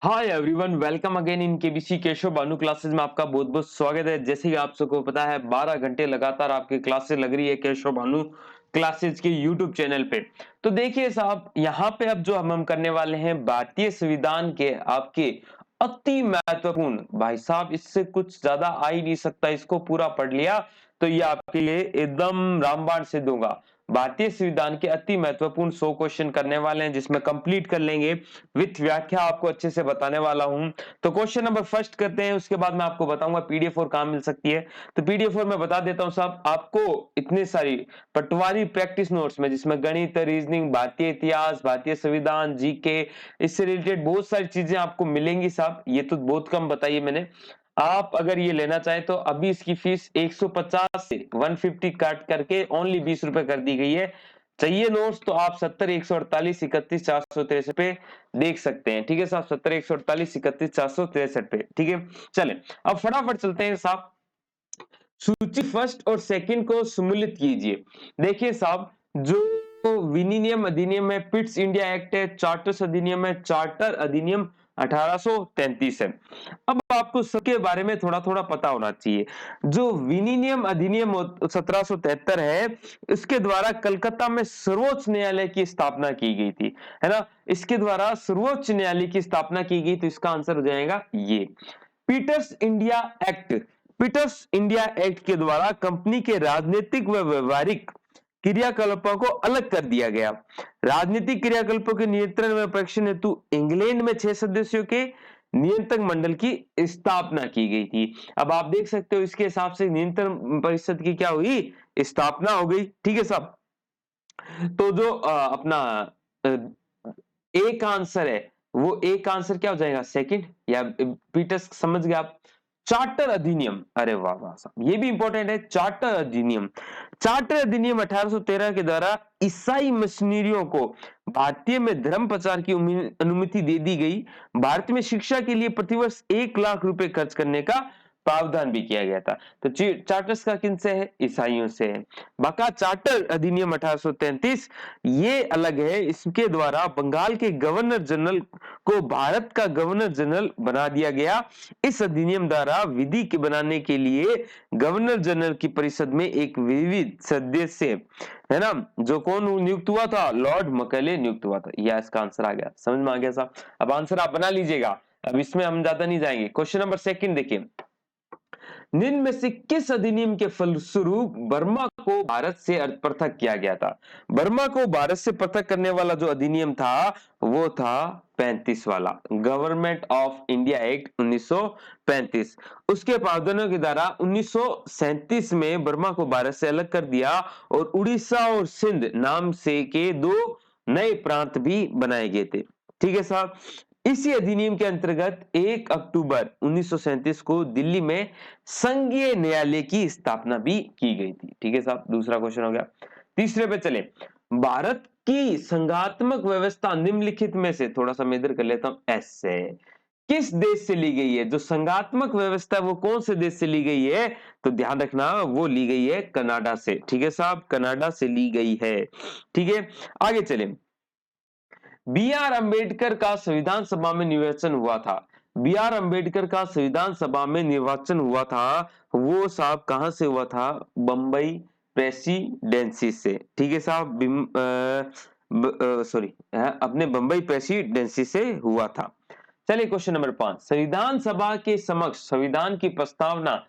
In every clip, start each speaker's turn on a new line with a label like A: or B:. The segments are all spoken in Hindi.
A: Hi everyone, welcome again in KBC Keshav Banu classes में आपका बहुत बहुत स्वागत है। जैसे कि आप सबको पता है 12 घंटे लगातार आपकी क्लासेस लग रही है केशव बानू क्लासेस के यूट्यूब चैनल पे। तो देखिए साहब, यहाँ पे अब जो हम करने वाले हैं भारतीय संविधान के आपके अति महत्वपूर्ण, भाई साहब इससे कुछ ज्यादा आ ही नहीं सकता। इसको पूरा पढ़ लिया तो ये आपके लिए एकदम रामबाण सिद्ध होगा। भारतीय संविधान के अति महत्वपूर्ण 100 क्वेश्चन करने वाले हैं, जिसमें कंप्लीट कर लेंगे विथ व्याख्या, आपको अच्छे से बताने वाला हूं। तो क्वेश्चन नंबर फर्स्ट करते हैं, उसके बाद मैं आपको बताऊंगा पीडीएफ और कहां मिल सकती है। तो पीडीएफ और मैं बता देता हूं साहब, आपको इतने सारी पटवारी प्रैक्टिस नोट्स में, जिसमें गणित, रीजनिंग, भारतीय इतिहास, भारतीय संविधान, जीके, इससे रिलेटेड बहुत सारी चीजें आपको मिलेंगी साहब। ये तो बहुत कम बताइए मैंने। आप अगर ये लेना चाहें तो अभी इसकी फीस 150 से 150 काट करके ओनली 20 रुपए कर दी गई है। चाहिए नोट्स तो आप 70 148 31 463 पे देख सकते हैं। ठीक है साहब, 70 148 31 463 पे। ठीक है, चलें अब फटाफट चलते हैं साहब। सूची फर्स्ट और सेकंड को सम्मिलित कीजिए। देखिए साहब, जो विनियम अधिनियम है पिट्स इंडिया एक्ट है, चार्टर्स अधिनियम है, चार्टर अधिनियम 1833 है। अब आपको सबके बारे में थोड़ा थोड़ा पता होना चाहिए। जो विनियम अधिनियम 1773 है, इसके द्वारा कलकत्ता में सर्वोच्च न्यायालय की स्थापना की गई थी, है ना। इसके द्वारा सर्वोच्च न्यायालय की स्थापना की गई, तो इसका आंसर हो जाएगा ये। Pitt's India Act, Pitt's India Act के द्वारा कंपनी के राजनीतिक व व्यवहारिक क्रियाकलापों को अलग कर दिया गया। राजनीतिक क्रियाकलापों के नियंत्रण में परीक्षण हेतु इंग्लैंड में 6 सदस्यों के नियंत्रक मंडल की स्थापना की गई थी। अब आप देख सकते हो इसके हिसाब से नियंत्रण परिषद की क्या हुई, स्थापना हो गई। ठीक है साहब, तो जो अपना एक आंसर है, वो एक आंसर क्या हो जाएगा, सेकंड या पीटर्स, समझ गए आप। चार्टर अधिनियम, अरे वाह वाह साहब, ये भी इंपॉर्टेंट है। चार्टर अधिनियम, चार्टर अधिनियम 1813 के द्वारा ईसाई मिशनरियों को भारतीय में धर्म प्रचार की अनुमति दे दी गई। भारत में शिक्षा के लिए प्रतिवर्ष 1 लाख रुपए खर्च करने का प्रावधान भी किया गया था। तो चार्टर्स का किन से है, ईसाइयों से है। बाका चार्टर अधिनियम 1833 ये अलग है। इसके द्वारा बंगाल के गवर्नर जनरल को भारत का गवर्नर जनरल बना दिया गया। इस अधिनियम द्वारा विधि के बनाने के लिए गवर्नर जनरल की परिषद में एक विविध सदस्य, है ना, जो कौन नियुक्त हुआ था, लॉर्ड मकले नियुक्त हुआ था। यह इसका आंसर आ गया, समझ में आ गया साहब। अब आंसर आप बना लीजिएगा, अब इसमें हम ज्यादा नहीं जाएंगे। क्वेश्चन नंबर सेकंड देखिए, निम्न में से किस अधिनियम के फलस्वरूप बर्मा को भारत से पृथक किया गया था। बर्मा को भारत से पृथक करने वाला जो अधिनियम था वो था 35 वाला, गवर्नमेंट ऑफ इंडिया एक्ट 1935। उसके प्रावधानों के द्वारा 1937 में बर्मा को भारत से अलग कर दिया और उड़ीसा और सिंध नाम से के 2 नए प्रांत भी बनाए गए थे। ठीक है साहब, इसी अधिनियम के अंतर्गत 1 अक्टूबर 1937 को दिल्ली में संघीय न्यायालय की स्थापना भी की गई थी। ठीक है साहब, दूसरा क्वेश्चन हो गया। तीसरे पे चले, भारत की संघात्मक व्यवस्था निम्नलिखित में से, थोड़ा सा मैं इधर कर लेता हूं, एस से किस देश से ली गई है। जो संघात्मक व्यवस्था वो कौन से देश से ली गई है, तो ध्यान रखना वो ली गई है कनाडा से। ठीक है साहब, कनाडा से ली गई है। ठीक है, आगे चले। बी आर अंबेडकर का संविधान सभा में निर्वाचन हुआ था। बी आर अंबेडकर का संविधान सभा में निर्वाचन हुआ था, वो साहब कहां से हुआ था, बंबई प्रेसिडेंसी से। ठीक है साहब, सॉरी, अपने बंबई प्रेसिडेंसी से हुआ था। चलिए क्वेश्चन नंबर 5, संविधान सभा के समक्ष संविधान की प्रस्तावना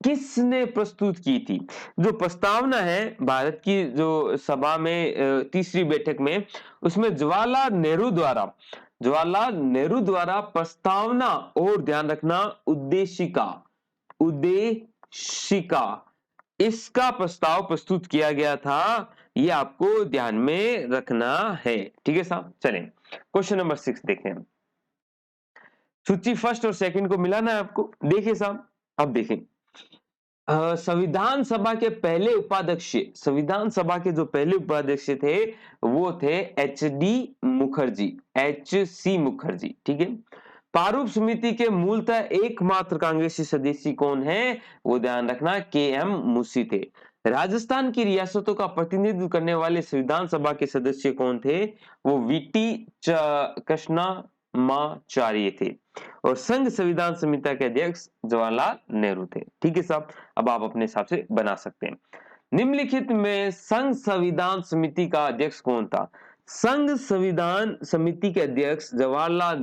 A: किसने प्रस्तुत की थी। जो प्रस्तावना है भारत की जो सभा में तीसरी बैठक में, उसमें जवाहरलाल नेहरू द्वारा प्रस्तावना और ध्यान रखना उद्देशिका, उद्देशिका इसका प्रस्ताव प्रस्तुत किया गया था। ये आपको ध्यान में रखना है। ठीक है साहब, चलें क्वेश्चन नंबर 6 देखें। सूची फर्स्ट और सेकंड को मिलाना है आपको। देखिए साहब, अब देखें, संविधान सभा के पहले उपाध्यक्ष, संविधान सभा के जो पहले उपाध्यक्ष थे वो थे H D Mukherjee, H C Mukherjee. ठीक है, प्रारूप समिति के मूलतः एकमात्र कांग्रेसी सदस्य कौन है, वो ध्यान रखना के एम मुंशी थे। राजस्थान की रियासतों का प्रतिनिधित्व करने वाले संविधान सभा के सदस्य कौन थे, वो वीटी कृष्णा धर्माचार्य थे और संघ संविधान समिति के अध्यक्ष जवाहरलाल नेहरू थे। ठीक है साहब, अब आप अपने हिसाब से बना सकते हैं। निम्नलिखित में संघ संविधान समिति का अध्यक्ष कौन था? संघ संविधान समिति के अध्यक्ष जवाहरलाल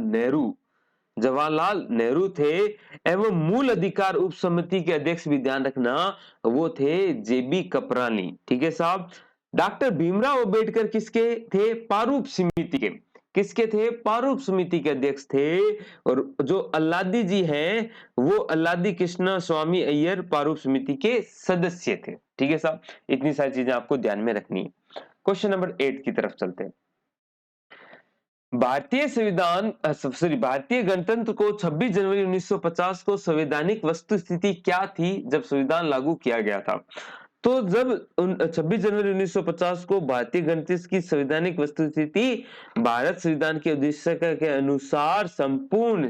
A: नेहरू थे एवं मूल अधिकार उप समिति के अध्यक्ष भी ध्यान रखना वो थे जेबी कृपलानी। ठीक है साहब। डॉक्टर भीमराव अंबेडकर किसके थे? प्रारूप समिति के। किसके थे? प्रारूप समिति के अध्यक्ष थे। और जो अल्लादी जी हैं वो अल्लादी कृष्ण स्वामी अय्यर प्रारूप समिति के सदस्य थे। ठीक है साहब, इतनी सारी चीजें आपको ध्यान में रखनी है। क्वेश्चन नंबर 8 की तरफ चलते हैं। भारतीय गणतंत्र को 26 जनवरी 1950 को संवैधानिक वस्तुस्थिति क्या थी जब संविधान लागू किया गया था? तो जब 26 जनवरी 1950 को भारतीय गणतंत्र की संवैधानिक वस्तुस्थिति भारत संविधान के उद्देश्य के अनुसार संपूर्ण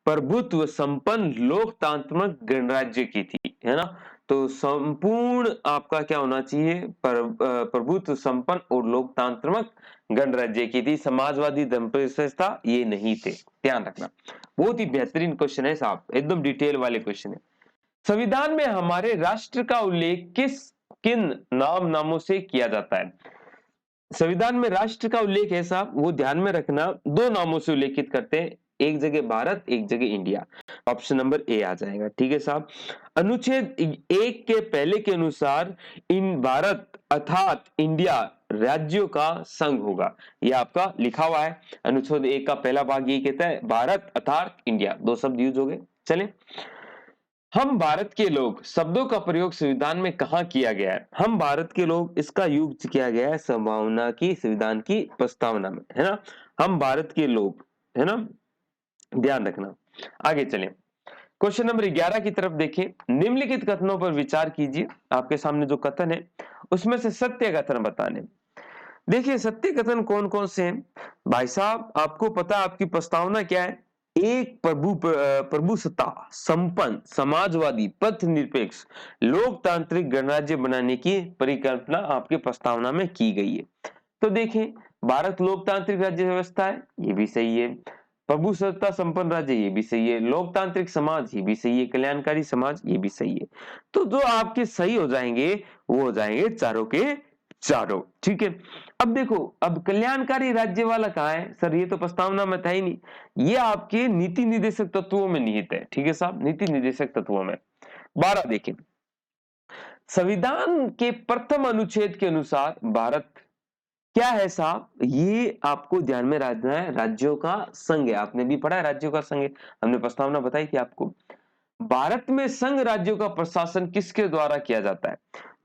A: प्रभुत्व संपन्न लोकतांत्रिक गणराज्य की थी, है ना। तो संपूर्ण आपका क्या होना चाहिए? प्रभुत्व संपन्न और लोकतांत्रिक गणराज्य की थी। समाजवादी धर्मनिरपेक्षता ये नहीं थे, ध्यान रखना। बहुत ही बेहतरीन क्वेश्चन है साहब, एकदम डिटेल वाले क्वेश्चन है। संविधान में हमारे राष्ट्र का उल्लेख किन नामों से किया जाता है? संविधान में राष्ट्र का उल्लेख है साहब, वो ध्यान में रखना, दो नामों से उल्लेखित करते हैं, एक जगह भारत, एक जगह इंडिया। ऑप्शन नंबर ए आ जाएगा। ठीक है साहब। अनुच्छेद 1 के पहले के अनुसार इन भारत अर्थात इंडिया राज्यों का संघ होगा, यह आपका लिखा हुआ है। अनुच्छेद 1 का पहला भाग ये कहता है भारत अर्थात इंडिया, दो शब्द यूज हो गए। चलें, हम भारत के लोग शब्दों का प्रयोग संविधान में कहां किया गया है? हम भारत के लोग, इसका यूज किया गया है संभावना की संविधान की प्रस्तावना में, है ना। हम भारत के लोग, है ना, ध्यान रखना। आगे चलें, क्वेश्चन नंबर 11 की तरफ देखें। निम्नलिखित कथनों पर विचार कीजिए। आपके सामने जो कथन है उसमें से सत्य कथन बताने। देखिए सत्य कथन कौन कौन से हैं भाई साहब, आपको पता है आपकी प्रस्तावना क्या है? एक प्रभुसत्ता संपन्न समाजवादी पथ निरपेक्ष लोकतांत्रिक गणराज्य बनाने की परिकल्पना आपके प्रस्तावना में की गई है। तो देखें, भारत लोकतांत्रिक राज्य व्यवस्था है, ये भी सही है। प्रभुसत्ता संपन्न राज्य, ये भी सही है। लोकतांत्रिक समाज, ये भी सही है। कल्याणकारी समाज, ये भी सही है। तो जो आपके सही हो जाएंगे वो हो जाएंगे चारों के चारों। ठीक है। अब देखो, अब कल्याणकारी राज्य वाला कहाँ है सर? ये तो प्रस्तावना में था ही नहीं, ये आपके नीति निर्देशक तत्वों में निहित है। ठीक है साहब, नीति निर्देशक तत्वों में। 12 देखें, संविधान के प्रथम अनुच्छेद के अनुसार भारत क्या है साहब? ये आपको ध्यान में रखना है, राज्यों का संघ है। आपने भी पढ़ा है राज्यों का संघ है, हमने प्रस्तावना बताई थी आपको। भारत में संघ राज्यों का प्रशासन किसके द्वारा किया जाता है?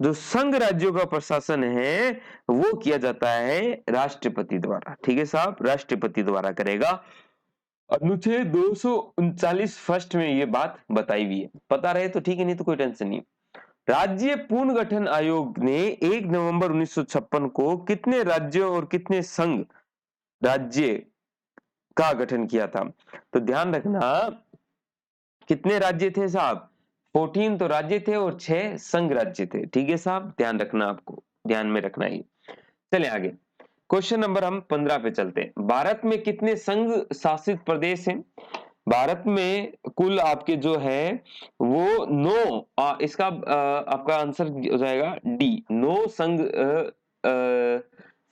A: जो संघ राज्यों का प्रशासन है वो किया जाता है राष्ट्रपति द्वारा। ठीक है साहब, राष्ट्रपति द्वारा करेगा। अनुच्छेद 239 फर्स्ट में ये बात बताई हुई है, पता रहे तो ठीक है, नहीं तो कोई टेंशन नहीं। राज्य पुनर्गठन आयोग ने 1 नवंबर 1956 को कितने राज्यों और कितने संघ राज्य का गठन किया था? तो ध्यान रखना, कितने राज्य थे साहब? 14 तो राज्य थे और 6 संघ राज्य थे। ठीक है साहब, ध्यान रखना, आपको ध्यान में रखना ही। चले आगे, क्वेश्चन नंबर हम 15 पे चलते हैं। भारत में कितने संघ शासित प्रदेश हैं? भारत में कुल आपके जो है वो 9, इसका आपका आंसर हो जाएगा डी, 9 संघ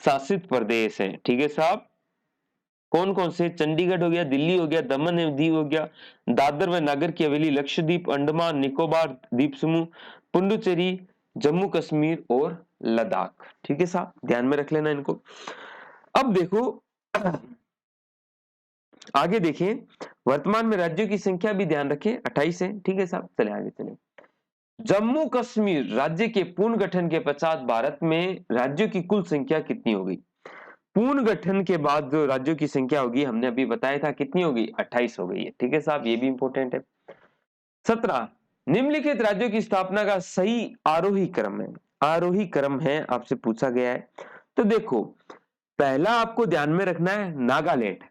A: शासित प्रदेश हैं। ठीक है साहब, कौन कौन से? चंडीगढ़ हो गया, दिल्ली हो गया, दमन एवं दीव हो गया, दादर व नागर की हवेली, लक्षद्वीप, अंडमान निकोबार द्वीप समूह, पुडुचेरी, जम्मू कश्मीर और लद्दाख। ठीक है साहब, ध्यान में रख लेना इनको। अब देखो आगे देखें, वर्तमान में राज्यों की संख्या भी ध्यान रखें 28 है। ठीक है साहब, चले आगे चले। जम्मू कश्मीर राज्य के पूर्ण गठन के पश्चात भारत में राज्यों की कुल संख्या कितनी हो गई? पूर्ण गठन के बाद जो राज्यों की संख्या होगी, हमने अभी बताया था कितनी होगी, 28 हो गई है। ठीक है साहब, ये भी इंपॉर्टेंट है। 17, निम्नलिखित राज्यों की स्थापना का सही आरोही क्रम है। आरोही क्रम है, आपसे पूछा गया है। तो देखो, पहला आपको ध्यान में रखना है नागालैंड,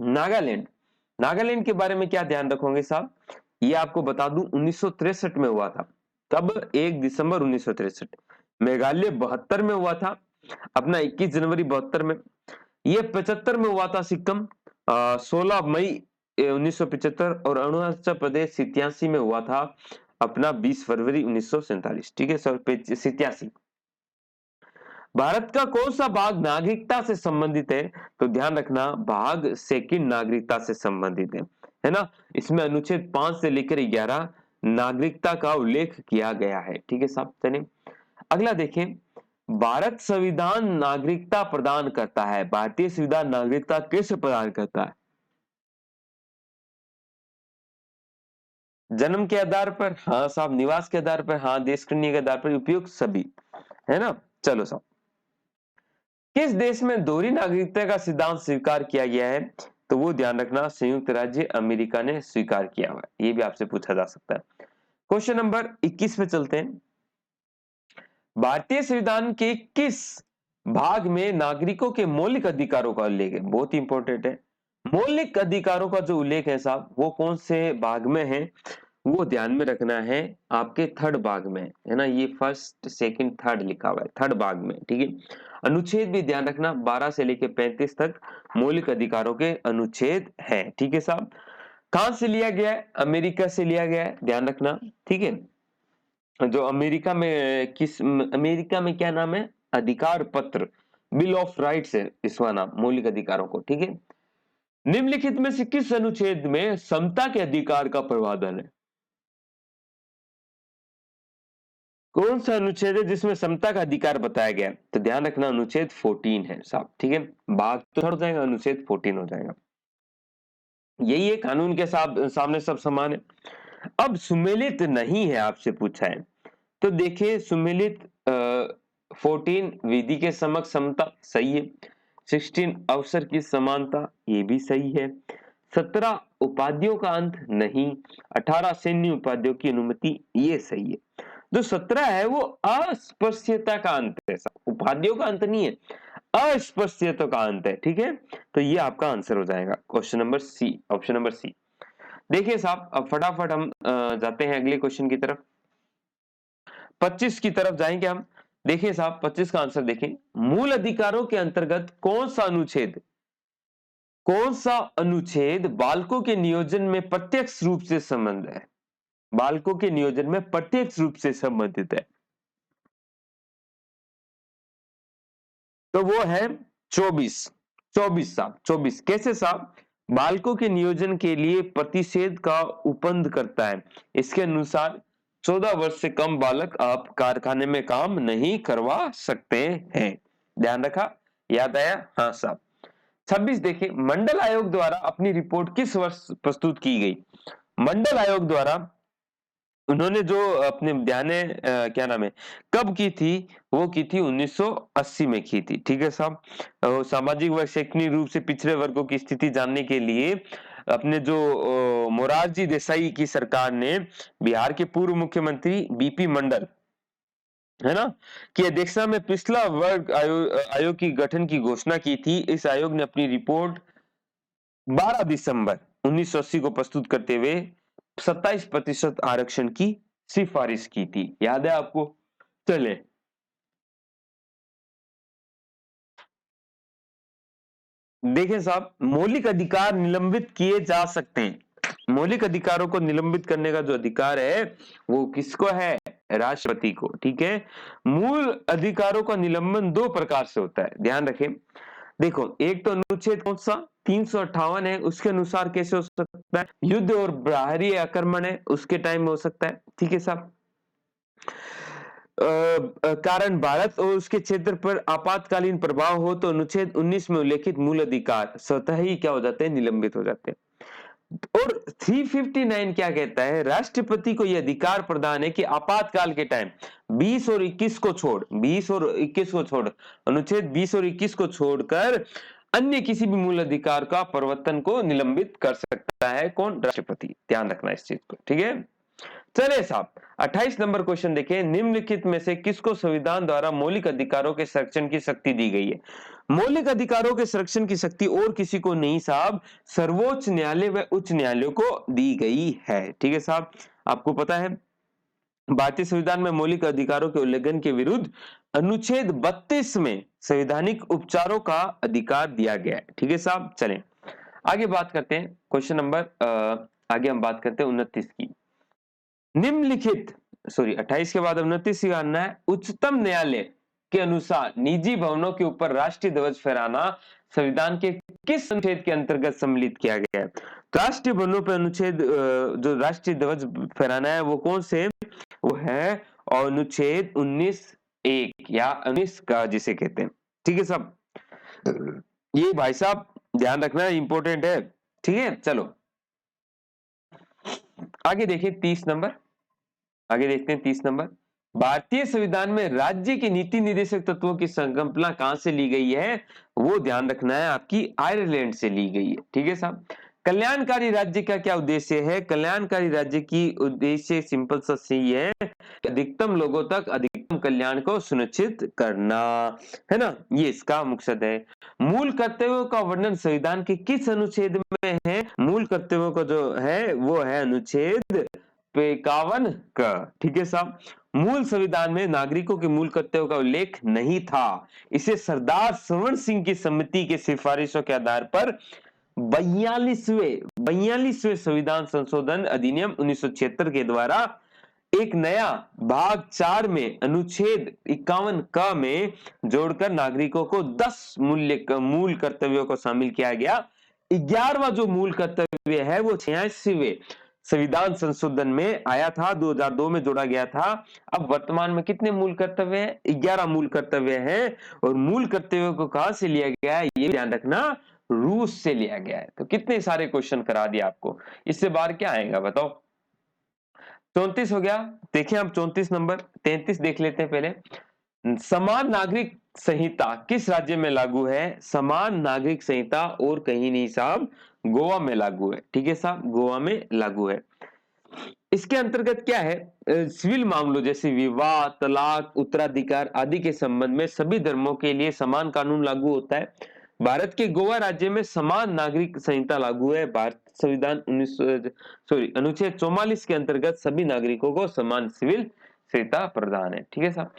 A: नागालैंड। नागालैंड के बारे में क्या ध्यान रखोगे साहब? ये आपको बता दूं 1963 में हुआ था। तब 1 दिसंबर 1963। मेघालय 72 में हुआ था अपना 21 जनवरी 72 में, ये 75 में हुआ था सिक्किम, 16 मई 1975, और अरुणाचल प्रदेश 87 में हुआ था अपना 20 फरवरी 1947, ठीक है सर, 87। भारत का कौन सा भाग नागरिकता से संबंधित है? तो ध्यान रखना, भाग सेकंड नागरिकता से संबंधित है ना। इसमें अनुच्छेद 5 से लेकर 11 नागरिकता का उल्लेख किया गया है, ठीक है साहब। चलिए अगला देखें, भारत संविधान नागरिकता प्रदान करता है। भारतीय संविधान नागरिकता कैसे प्रदान करता है? जन्म के आधार पर, हाँ साहब। निवास के आधार पर, हाँ। देश के आधार पर, उपयुक्त सभी, है ना। चलो साहब, किस देश में दोहरी नागरिकता का सिद्धांत स्वीकार किया गया है? तो वो ध्यान रखना, संयुक्त राज्य अमेरिका ने स्वीकार किया हुआ है। ये भी आपसे पूछा जा सकता है। क्वेश्चन नंबर 21 पे चलते हैं। भारतीय संविधान के किस भाग में नागरिकों के मौलिक अधिकारों का उल्लेख है? बहुत ही इंपॉर्टेंट है। मौलिक अधिकारों का जो उल्लेख है साहब, वो कौन से भाग में है? वो ध्यान में रखना है, आपके थर्ड भाग में, है ना। ये फर्स्ट सेकंड थर्ड लिखा हुआ है, थर्ड भाग में, ठीक है। अनुच्छेद भी ध्यान रखना, 12 से लेकर 35 तक मौलिक अधिकारों के अनुच्छेद है, ठीक है साहब। कहां से लिया गया है? अमेरिका से लिया गया है, ध्यान रखना, ठीक है। जो अमेरिका में, अमेरिका में क्या नाम है? अधिकार पत्र, बिल ऑफ राइट्स है इसका नाम, मौलिक अधिकारों को, ठीक है। निम्नलिखित में से किस अनुच्छेद में समता के अधिकार का प्रावधान है? कौन सा अनुच्छेद है जिसमें समता का अधिकार बताया गया है? तो ध्यान रखना, अनुच्छेद 14 है साहब, ठीक है। भाग तो थर्ड हो जाएगा, अनुच्छेद 14 हो जाएगा। यही है, कानून के सामने सब समान है। अब सुमेलित नहीं है, आपसे पूछा है, तो देखिए सुमेलित 14 विधि के समक्ष समता, सही है। 16 अवसर की समानता, ये भी सही है। 17 उपाधियों का अंत नहीं। 18 सैन्य उपाधियों की अनुमति, ये सही है। जो 17 है वो अस्पृश्यता का अंत है, उपाधियों का अंत नहीं है, अस्पृश्यता का अंत है, ठीक है। तो ये आपका आंसर हो जाएगा, question number C, option number C. देखिए साहब, अब फटाफट हम जाते हैं अगले क्वेश्चन की तरफ। 25 की तरफ जाएंगे हम। देखिए साहब, 25 का आंसर देखें। मूल अधिकारों के अंतर्गत कौन सा अनुच्छेद बालकों के नियोजन में प्रत्यक्ष रूप से संबंध है? बालकों के नियोजन में प्रत्यक्ष रूप से संबंधित है, तो वो है 24। 24 साहब, 24 कैसे साहब? बालकों के नियोजन के लिए प्रतिषेध का उपबंध करता है। इसके अनुसार 14 वर्ष से कम बालक आप कारखाने में काम नहीं करवा सकते हैं। ध्यान रखा, याद आया? हाँ साहब। 26 देखिए, मंडल आयोग द्वारा अपनी रिपोर्ट किस वर्ष प्रस्तुत की गई? मंडल आयोग द्वारा उन्होंने जो अपने क्या नाम है, कब की थी? वो की थी 1980 में की थी, ठीक है साहब। सामाजिक व शैक्षणिक रूप से पिछड़े वर्गों की स्थिति जानने के लिए अपने जो मोरारजी देसाई की सरकार ने बिहार के पूर्व मुख्यमंत्री बीपी मंडल, है ना, की अध्यक्षता में पिछला वर्ग आयोग की गठन की घोषणा की थी। इस आयोग ने अपनी रिपोर्ट 12 दिसंबर 1980 को प्रस्तुत करते हुए 27% आरक्षण की सिफारिश की थी, याद है आपको? चले देखें साहब, मौलिक अधिकार निलंबित किए जा सकते हैं। मौलिक अधिकारों को निलंबित करने का जो अधिकार है वो किसको है? राष्ट्रपति को, ठीक है। मूल अधिकारों का निलंबन दो प्रकार से होता है, ध्यान रखें। देखो, एक तो अनुच्छेद कौन सा 358 है, उसके अनुसार कैसे हो सकता है? युद्ध और बाहरी आक्रमण है, उसके टाइम में हो सकता है, ठीक है साहब। कारण भारत और उसके क्षेत्र पर आपातकालीन प्रभाव हो तो अनुच्छेद 19 में उल्लेखित मूल अधिकार स्वतः ही क्या हो जाते हैं? निलंबित हो जाते हैं। और 359 क्या कहता है? राष्ट्रपति को यह अधिकार प्रदान है कि आपातकाल के टाइम 20 और 21 को छोड़, 20 और 21 को छोड़, अनुच्छेद 20 और 21 को छोड़कर अन्य किसी भी मूल अधिकार का प्रवर्तन को निलंबित कर सकता है कौन? राष्ट्रपति। ध्यान रखना इस चीज को, ठीक है। चलिए साहब, 28 नंबर क्वेश्चन देखिए। निम्नलिखित में से किसको संविधान द्वारा मौलिक अधिकारों के संरक्षण की शक्ति दी गई है? मौलिक अधिकारों के संरक्षण की शक्ति और किसी को नहीं साहब, सर्वोच्च न्यायालय व उच्च न्यायालय को दी गई है, ठीक है साहब। आपको पता है भारतीय संविधान में मौलिक अधिकारों के उल्लंघन के विरुद्ध अनुच्छेद 32 में संवैधानिक उपचारों का अधिकार दिया गया है। ठीक है साहब, चलें आगे बात करते हैं। क्वेश्चन नंबर आगे हम बात करते हैं 29 की। निम्नलिखित 28 के बाद 29 की गणना है। उच्चतम न्यायालय के अनुसार निजी भवनों के ऊपर राष्ट्रीय ध्वज फहराना संविधान के किस अनुच्छेद के अंतर्गत सम्मिलित किया गया है? तो राष्ट्रीय भवनों पर जो राष्ट्रीय ध्वज फहराना है वो कौन से, वो है अनुच्छेद 19(1) या 19 का जिसे कहते हैं। ठीक है साहब, ये भाई साहब ध्यान रखना इंपॉर्टेंट है। ठीक है, चलो आगे देखिए 30 नंबर, आगे देखते हैं 30 नंबर। भारतीय संविधान में राज्य के नीति निर्देशक तत्वों की संकल्पना कहां से ली गई है? वो ध्यान रखना है, आपकी आयरलैंड से ली गई है। ठीक है साहब। कल्याणकारी राज्य का क्या उद्देश्य है? कल्याणकारी राज्य की उद्देश्य सिंपल सा सही है, अधिकतम लोगों तक अधिकतम कल्याण को सुनिश्चित करना, है ना, ये इसका मकसद है। मूल कर्तव्यों का वर्णन संविधान के किस अनुच्छेद में है? मूल कर्तव्यों का जो है वो है अनुच्छेद 51 का। ठीक है साहब। मूल संविधान में नागरिकों के मूल कर्तव्यों का उल्लेख नहीं था। इसे सरदार स्वर्ण सिंह की समिति के सिफारिशों के आधार पर 42वें संविधान संशोधन अधिनियम 1976 के द्वारा एक नया भाग 4 में अनुच्छेद 51 क में जोड़कर नागरिकों को 10 मूल कर्तव्यों को शामिल किया गया। 11वां जो मूल कर्तव्य है वो 86वें संविधान संशोधन में आया था, 2002 में जोड़ा गया था। अब वर्तमान में कितने मूल कर्तव्य हैं? 11 मूल कर्तव्य हैं। और मूल कर्तव्यों को कहां से लिया गया है ये ध्यान रखना, रूस से लिया गया है। तो कितने सारे क्वेश्चन करा दिए आपको, इससे बाहर क्या आएगा बताओ? 34 हो गया। देखिए हम 34 नंबर, 33 देख लेते हैं पहले। समान नागरिक संहिता किस राज्य में लागू है? समान नागरिक संहिता और कहीं नहीं साहब, गोवा में लागू है। ठीक है साहब, गोवा में लागू है। इसके अंतर्गत क्या है? सिविल मामलों जैसे विवाह, तलाक, उत्तराधिकार आदि के संबंध में सभी धर्मों के लिए समान कानून लागू होता है। भारत के गोवा राज्य में समान नागरिक संहिता लागू है। भारत संविधान अनुच्छेद 44 के अंतर्गत सभी नागरिकों को समान सिविल संहिता प्रदान है। ठीक है साहब,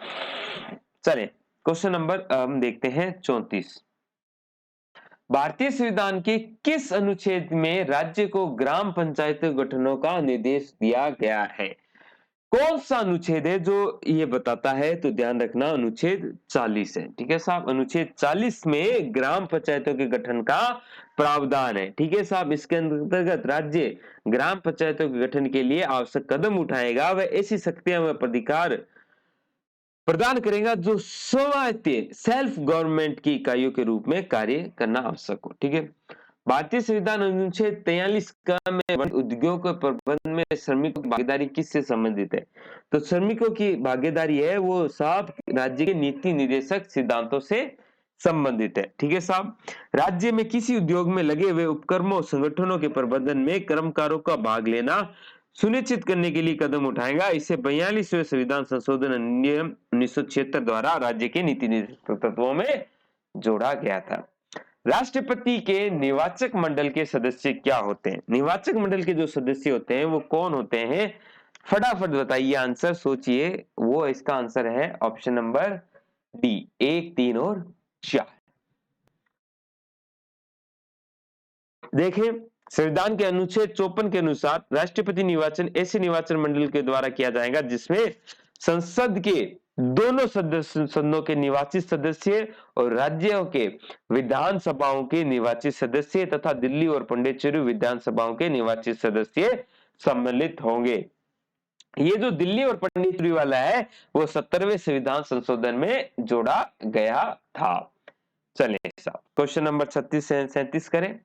A: चलें क्वेश्चन नंबर हम देखते हैं 34। भारतीय संविधान के किस अनुच्छेद में राज्य को ग्राम पंचायत गठनों का निर्देश दिया गया है? कौन सा अनुच्छेद है जो ये बताता है? तो ध्यान रखना अनुच्छेद 40 है। ठीक है साहब, अनुच्छेद 40 में ग्राम पंचायतों के गठन का प्रावधान है। ठीक है साहब, इसके अंतर्गत राज्य ग्राम पंचायतों के गठन के लिए आवश्यक कदम उठाएगा, वह ऐसी शक्तियां व अधिकार प्रदान करेगा जो स्वायत्त सेल्फ गवर्नमेंट की इकाइयों के रूप में कार्य करना आवश्यक हो। ठीक है। भारतीय संविधान अनुच्छेद 43 का में उद्योगों के प्रबंधन में श्रमिकों की भागीदारी किससे संबंधित है? तो श्रमिकों की भागीदारी है वो साहब राज्य के नीति निर्देशक सिद्धांतों से संबंधित है। ठीक है साहब। राज्य में किसी उद्योग में लगे हुए उपक्रमों संगठनों के प्रबंधन में कर्मकारों का भाग लेना सुनिश्चित करने के लिए कदम उठाएगा। इसे 42वें संविधान संशोधन अधिनियम 1976 द्वारा राज्य के नीति निर्देशक तत्वों में जोड़ा गया था। राष्ट्रपति के निर्वाचक मंडल के सदस्य क्या होते हैं? निर्वाचक मंडल के जो सदस्य होते हैं वो कौन होते हैं? फटाफट बताइए, आंसर सोचिए। वो इसका आंसर है ऑप्शन नंबर डी, 1, 3 और 4। देखें संविधान के अनुच्छेद 54 के अनुसार राष्ट्रपति निर्वाचन ऐसे निर्वाचन मंडल के द्वारा किया जाएगा जिसमें संसद के दोनों सदनों के निर्वाचित सदस्य और राज्यों के विधानसभाओं के निर्वाचित सदस्य तथा दिल्ली और पुडुचेरी विधानसभाओं के निर्वाचित सदस्य सम्मिलित होंगे। ये जो दिल्ली और पुडुचेरी वाला है वो 70वें संविधान संशोधन में जोड़ा गया था। चलिए साहब क्वेश्चन नंबर 36 से 37 करें।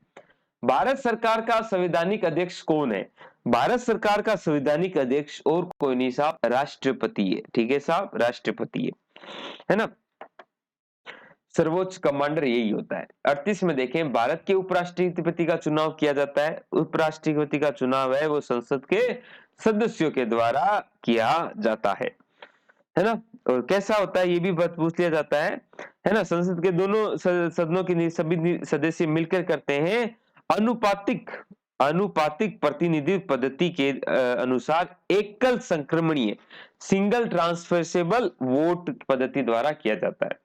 A: भारत सरकार का संवैधानिक अध्यक्ष कौन है? भारत सरकार का संवैधानिक अध्यक्ष और कोई नहीं साहब, राष्ट्रपति है। ठीक है साहब, राष्ट्रपति है ना, सर्वोच्च कमांडर यही होता है। 38 में देखें भारत के उपराष्ट्रपति का चुनाव किया जाता है। उपराष्ट्रपति का चुनाव है वो संसद के सदस्यों के द्वारा किया जाता है ना। और कैसा होता है ये भी पूछ लिया जाता है ना। संसद के दोनों सदनों के सभी सदस्य मिलकर करते हैं अनुपातिक अनुपातिक प्रतिनिधित्व पद्धति के अनुसार एकल संक्रमणीय सिंगल ट्रांसफरेबल वोट पद्धति द्वारा किया जाता है।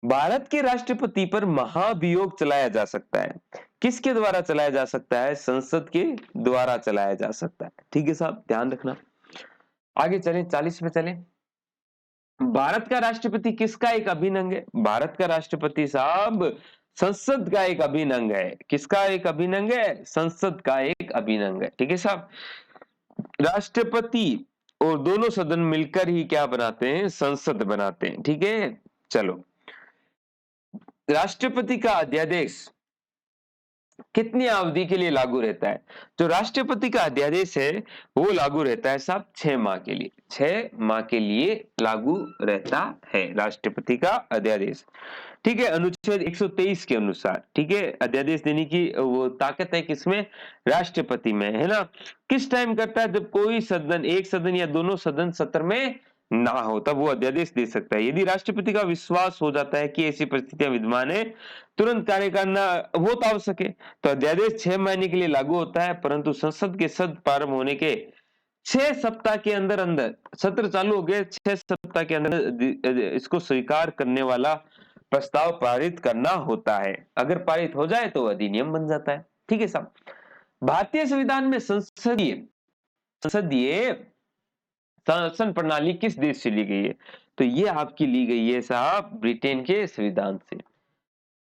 A: भारत के राष्ट्रपति पर महाभियोग चलाया जा सकता है। किसके द्वारा चलाया जा सकता है? संसद के द्वारा चलाया जा सकता है। ठीक है साहब, ध्यान रखना। आगे चलें, 40 में चलें। भारत का राष्ट्रपति किसका एक अभिन्न अंग है? भारत का राष्ट्रपति साहब संसद का एक अभिन्न अंग है। किसका एक अभिन्न अंग है? संसद का एक अभिन्न अंग है। ठीक है साहब, राष्ट्रपति और दोनों सदन मिलकर ही क्या बनाते हैं? संसद बनाते हैं। ठीक है, चलो। राष्ट्रपति का अध्यादेश कितनी अवधि के लिए लागू रहता है? जो राष्ट्रपति का अध्यादेश है वो लागू रहता है साहब 6 माह के लिए। 6 माह के लिए लागू रहता है राष्ट्रपति का अध्यादेश। ठीक है, अनुच्छेद 123 के अनुसार। ठीक है, अध्यादेश देने की वो ताकत है किसमें? राष्ट्रपति में, है ना। किस टाइम करता है? जब कोई सदन, एक सदन या दोनों सदन सत्र में ना हो, तब वो अध्यादेश दे सकता है। यदि राष्ट्रपति का विश्वास हो जाता है कि ऐसी परिस्थितियां विद्यमान है, तुरंत कार्य करना बहुत आवश्यक है, तो अध्यादेश 6 महीने के लिए लागू होता है। परंतु संसद के सत्र प्रारंभ होने के 6 सप्ताह के अंदर अंदर, सत्र चालू हो गए, 6 सप्ताह के अंदर इसको स्वीकार करने वाला प्रस्ताव पारित करना होता है। अगर पारित हो जाए तो अधिनियम बन जाता है। ठीक है साहब, भारतीय संविधान में संसदीय शासन प्रणाली किस देश से ली गई है? तो ये आपकी ली गई है साहब ब्रिटेन के संविधान से।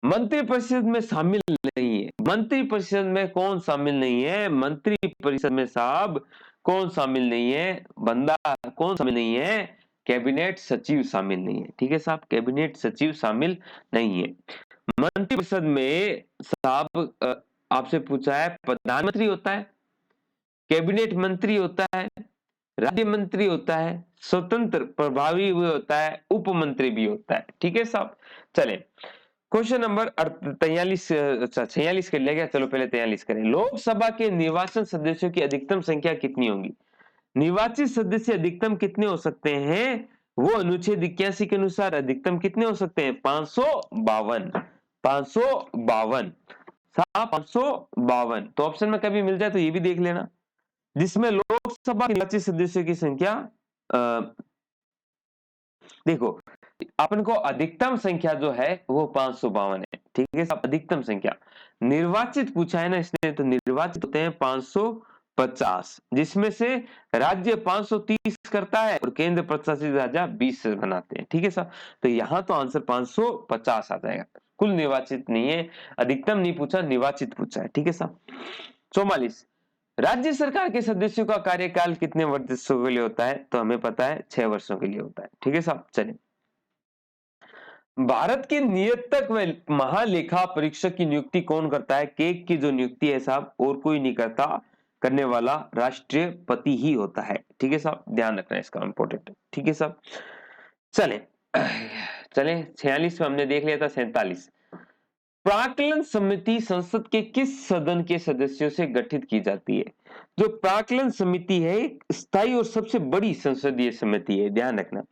A: मंत्रिपरिषद में शामिल नहीं है। मंत्रिपरिषद में कौन शामिल नहीं है? मंत्रिपरिषद में साहब कौन शामिल नहीं है? बंदा कौन शामिल नहीं है? कैबिनेट सचिव शामिल नहीं है। ठीक है साहब, कैबिनेट सचिव शामिल नहीं है। मंत्रिपरिषद में साहब आपसे पूछा है, प्रधानमंत्री होता है, कैबिनेट मंत्री होता है, राज्य मंत्री होता है, स्वतंत्र प्रभावी भी होता है, उप मंत्री भी होता है। ठीक है साहब, चलें क्वेश्चन नंबर 46 कर लिया गया। चलो पहले 43 करें। लोकसभा के निर्वाचन सदस्यों की अधिकतम संख्या कितनी होगी? निर्वाचित सदस्य अधिकतम कितने हो सकते हैं? वो अनुच्छेद 81 के अनुसार अधिकतम कितने हो सकते हैं? 552। 552 साहब, 552। तो ऑप्शन में कभी मिल जाए तो ये भी देख लेना, जिसमें लोकसभा निर्वाचित सदस्यों की संख्या देखो, अपन को अधिकतम संख्या जो है वो 552 है। ठीक है साहब, अधिकतम संख्या। निर्वाचित पूछा है ना इसने, तो निर्वाचित होते हैं 550, जिसमें से राज्य 530 करता है और केंद्र प्रशासित राज्य 20 बनाते हैं। ठीक है साहब, तो यहां तो आंसर 550 आ जाएगा। कुल निर्वाचित नहीं है, अधिकतम नहीं पूछा, निर्वाचित पूछा है। ठीक है साहब, 44। राज्य सरकार के सदस्यों का कार्यकाल कितने वर्षों के लिए होता है? तो हमें पता है 6 वर्षों के लिए होता है। ठीक है साहब, चलिए। भारत के नियतक व महालेखा परीक्षक की नियुक्ति कौन करता है? केक की जो नियुक्ति है साहब और कोई नहीं करता, करने वाला राष्ट्रपति ही होता है। ठीक है साहब, ध्यान रखना इसका, इंपॉर्टेंट है। ठीक है साहब, चलें 46 में हमने देख लिया था। 47। प्राक्कलन समिति संसद के किस सदन के सदस्यों से गठित की जाती है? जो प्राक्कलन समिति है एक स्थायी और सबसे बड़ी संसदीय समिति है, ध्यान रखना,